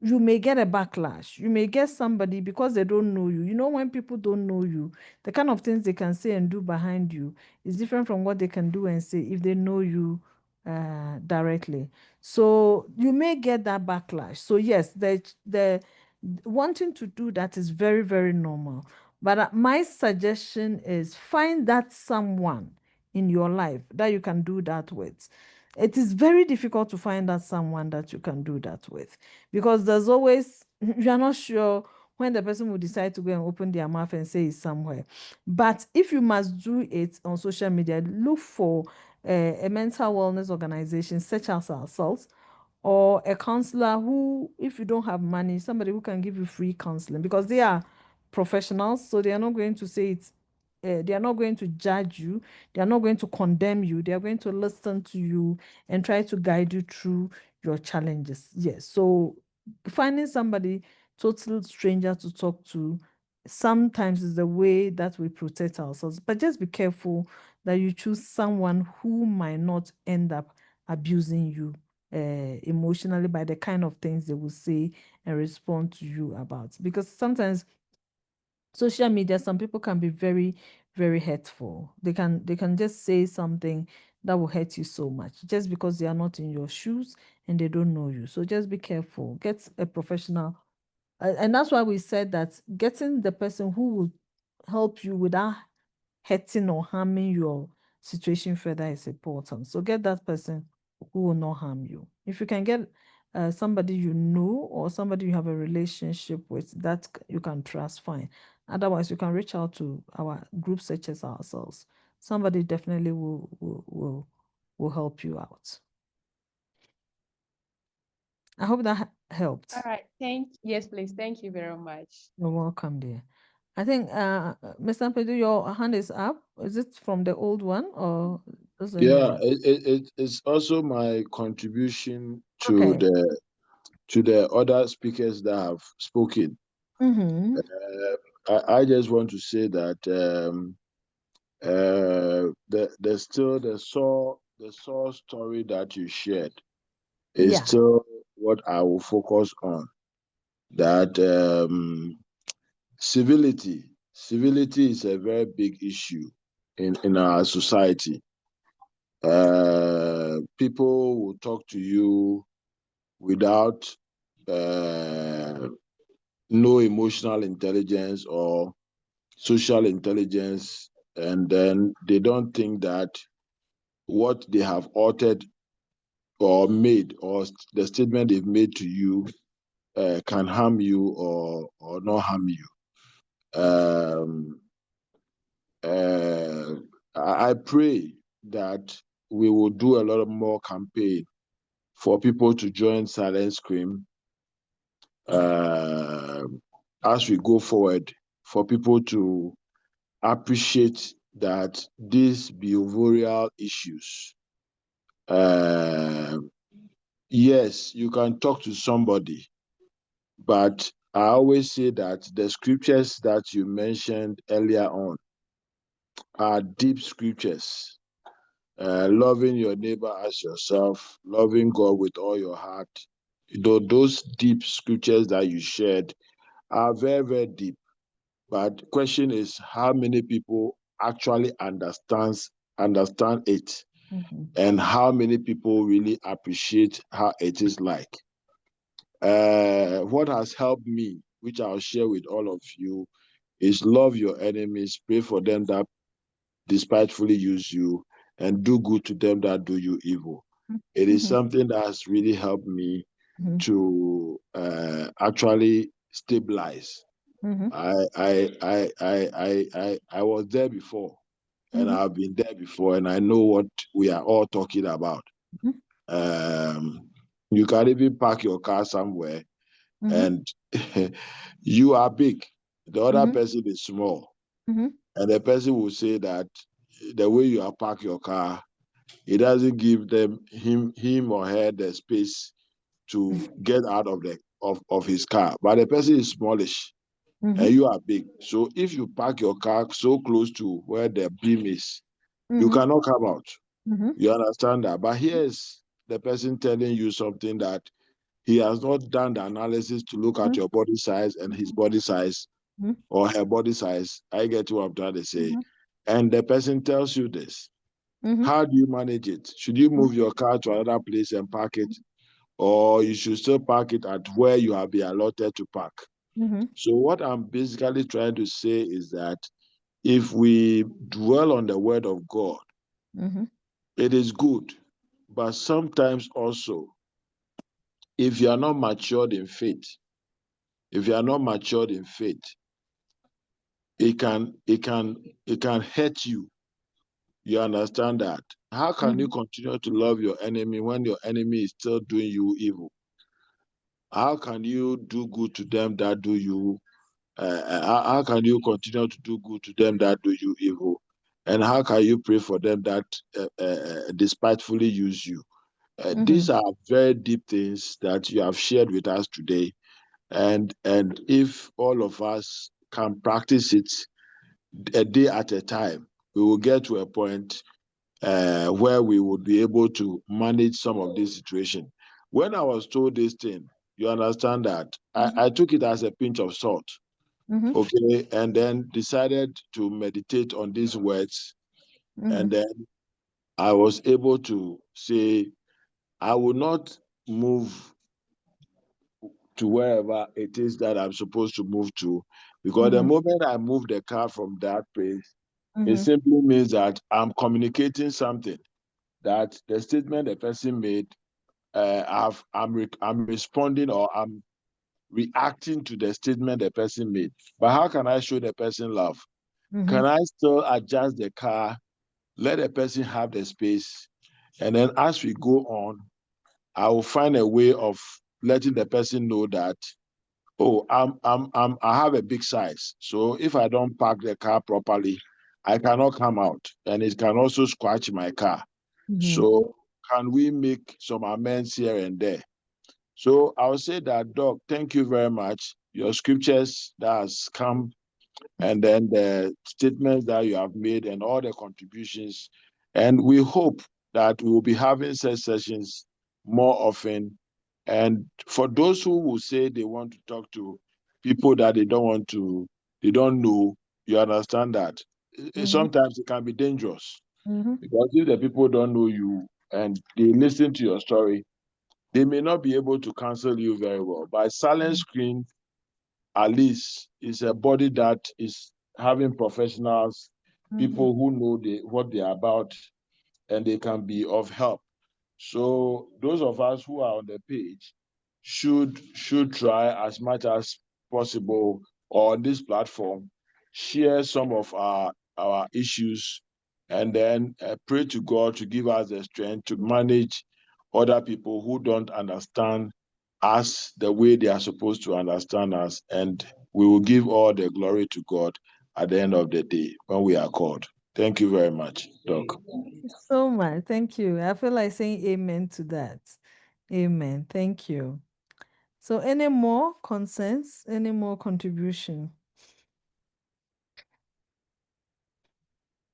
you may get a backlash. You may get somebody because they don't know you. When people don't know you, the kind of things they can say and do behind you is different from what they can do and say if they know you directly. So you may get that backlash. So yes, the wanting to do that is very, very normal. But my suggestion is find that someone in your life that you can do that with. It is very difficult to find that someone that you can do that with because there's always, you're not sure when the person will decide to go and open their mouth and say it's somewhere. But if you must do it on social media, look for a mental wellness organization such as ourselves, or a counselor who, if you don't have money, somebody who can give you free counseling because they are professionals. So they are not going to say it's they are not going to judge you. They are not going to condemn you. They are going to listen to you and try to guide you through your challenges. Yes. So finding somebody, total stranger to talk to, sometimes is the way that we protect ourselves. But just be careful that you choose someone who might not end up abusing you emotionally by the kind of things they will say and respond to you about. Because sometimes social media, some people can be very, very hurtful. They can just say something that will hurt you so much just because they are not in your shoes and they don't know you. So just be careful. Get a professional. And that's why we said that getting the person who will help you without hurting or harming your situation further is important. So get that person who will not harm you. If you can get somebody you know or somebody you have a relationship with that you can trust, fine. Otherwise, you can reach out to our group such as ourselves. Somebody definitely will help you out. I hope that helped. All right. Yes, please. Thank you very much. You're welcome, dear. I think, Mr. Pedu, your hand is up. Is it from the old one or is the new Yeah, one? it's also my contribution Okay. to the other speakers that have spoken. Mm-hmm. I just want to say that the Saw story that you shared is Yeah. still what I will focus on. That civility is a very big issue in our society. People will talk to you without no emotional intelligence or social intelligence, and then they don't think that what they have altered or made, or the statement they've made to you can harm you or not harm you. I pray that we will do a lot more campaign for people to join Silent Scream as we go forward, for people to appreciate that these behavioral issues, yes, you can talk to somebody, but I always say that the scriptures that you mentioned earlier on are deep scriptures. Loving your neighbor as yourself, loving God with all your heart. Those deep scriptures that you shared are very, very deep. But the question is, how many people actually understand it, and how many people really appreciate how it is like. What has helped me, which I'll share with all of you, is love your enemies, pray for them that despitefully use you, and do good to them that do you evil. It is something that has really helped me to actually stabilize. I was there before, and I've been there before, and I know what we are all talking about. You can even park your car somewhere, and you are big, the other person is small, and the person will say that the way you are park your car, it doesn't give him or her the space to get out of his car. But the person is smallish, and you are big. So if you park your car so close to where the beam is, you cannot come out. You understand that? But here's the person telling you something that he has not done the analysis to look at your body size and his body size or her body size. I get what I'm trying to say. And the person tells you this. How do you manage it? Should you move your car to another place and park it? Or you should still park it at where you have been allotted to park? So what I'm basically trying to say is that if we dwell on the word of God, it is good. But sometimes also, if you are not matured in faith, it can hurt you. You understand that? How can you continue to love your enemy when your enemy is still doing you evil? How can you do good to them that do you? How can you continue to do good to them that do you evil? And how can you pray for them that despitefully use you? These are very deep things that you have shared with us today. And if all of us can practice it a day at a time, we will get to a point where we would be able to manage some of this situation. When I was told this thing, you understand that I took it as a pinch of salt, okay, and then decided to meditate on these words, and then I was able to say, I will not move to wherever it is that I'm supposed to move to, because the moment I move the car from that place, it simply means that I'm communicating something, that the statement the person made, I'm responding, or I'm reacting to the statement the person made. But how can I show the person love? Can I still adjust the car, let the person have the space, and then as we go on, I will find a way of letting the person know that, oh, I have a big size, so if I don't park the car properly, I cannot come out, and it can also scratch my car. So can we make some amends here and there? So I would say that, Doc, thank you very much. Your scriptures that has come, and then the statements that you have made, and all the contributions. And we hope that we will be having such sessions more often. And for those who will say they want to talk to people that they don't know, you understand that. Sometimes it can be dangerous, because if the people don't know you and they listen to your story, they may not be able to counsel you very well. By Silent Screen, at least, is a body that is having professionals, people who know what they're about, and they can be of help. So those of us who are on the page should try as much as possible, or on this platform, share some of our issues, and then pray to God to give us the strength to manage other people who don't understand us the way they are supposed to understand us, and we will give all the glory to God at the end of the day when we are called. Thank you very much, Doc. Thank you so much. Thank you. I feel like saying amen to that. Amen. Thank you. So any more concerns? Any more contribution?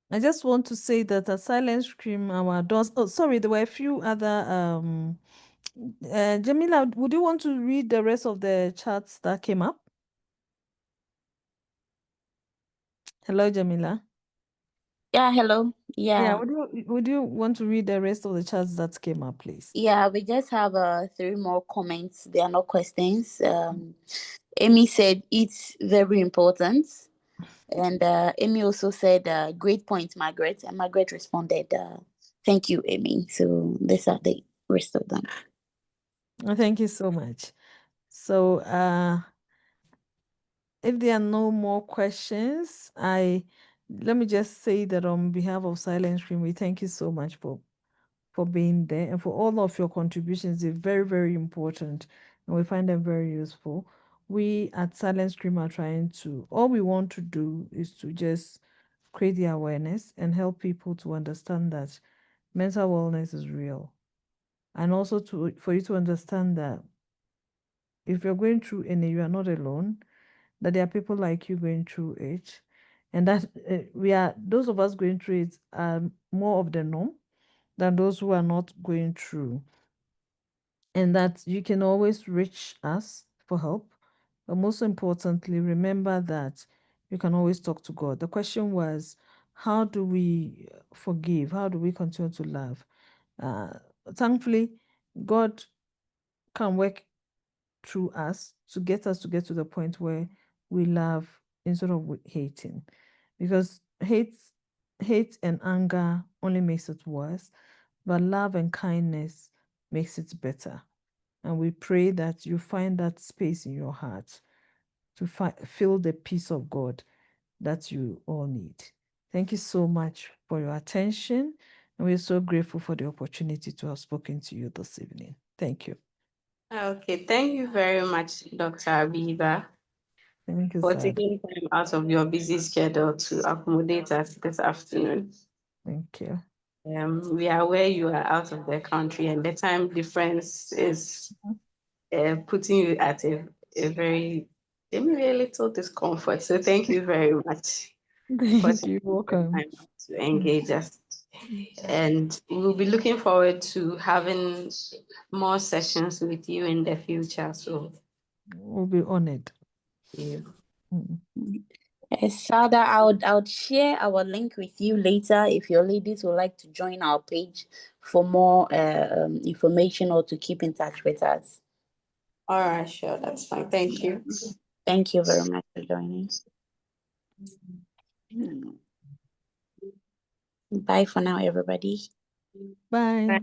I just want to say that at Silent Scream, our doors. Oh, sorry, there were a few other. Jamila, would you want to read the rest of the charts that came up? Hello, Jamila. Yeah, hello. Yeah, Yeah. would you want to read the rest of the charts that came up, please? Yeah, we just have 3 more comments. They are not questions. Amy said it's very important. And Amy also said, great point, Margaret. And Margaret responded, thank you, Amy. So these are the rest of them. Thank you so much. So if there are no more questions, let me just say that on behalf of Silent Scream, we thank you so much for being there and for all of your contributions. They're very, very important, and we find them very useful. We at Silent Scream are trying to, all we want to do is to just create the awareness and help people to understand that mental wellness is real. And also for you to understand that if you're going through any, you are not alone, that there are people like you going through it, and that those of us going through it are more of the norm than those who are not going through, and that you can always reach us for help. But most importantly, remember that you can always talk to God. The question was, how do we forgive? How do we continue to love? Thankfully, God can work through us to get to the point where we love instead of hating, because hate and anger only makes it worse, but love and kindness makes it better. And we pray that you find that space in your heart to feel the peace of God that you all need. Thank you so much for your attention, and we're so grateful for the opportunity to have spoken to you this evening. Thank you. Okay, thank you very much, Dr. Abiba, Thank you, for sir. taking time out of your busy schedule to accommodate us this afternoon. Thank you. We are aware you are out of the country, and the time difference is putting you at a very, maybe a little discomfort. So thank you very much for Thank you. taking the Welcome. time to engage us. And we'll be looking forward to having more sessions with you in the future. So We'll be honored. yeah. Sada, I would share our link with you later if your ladies would like to join our page for more information or to keep in touch with us. All right, sure, that's fine. Thank you. Thank you very much for joining. Bye for now, everybody. Bye.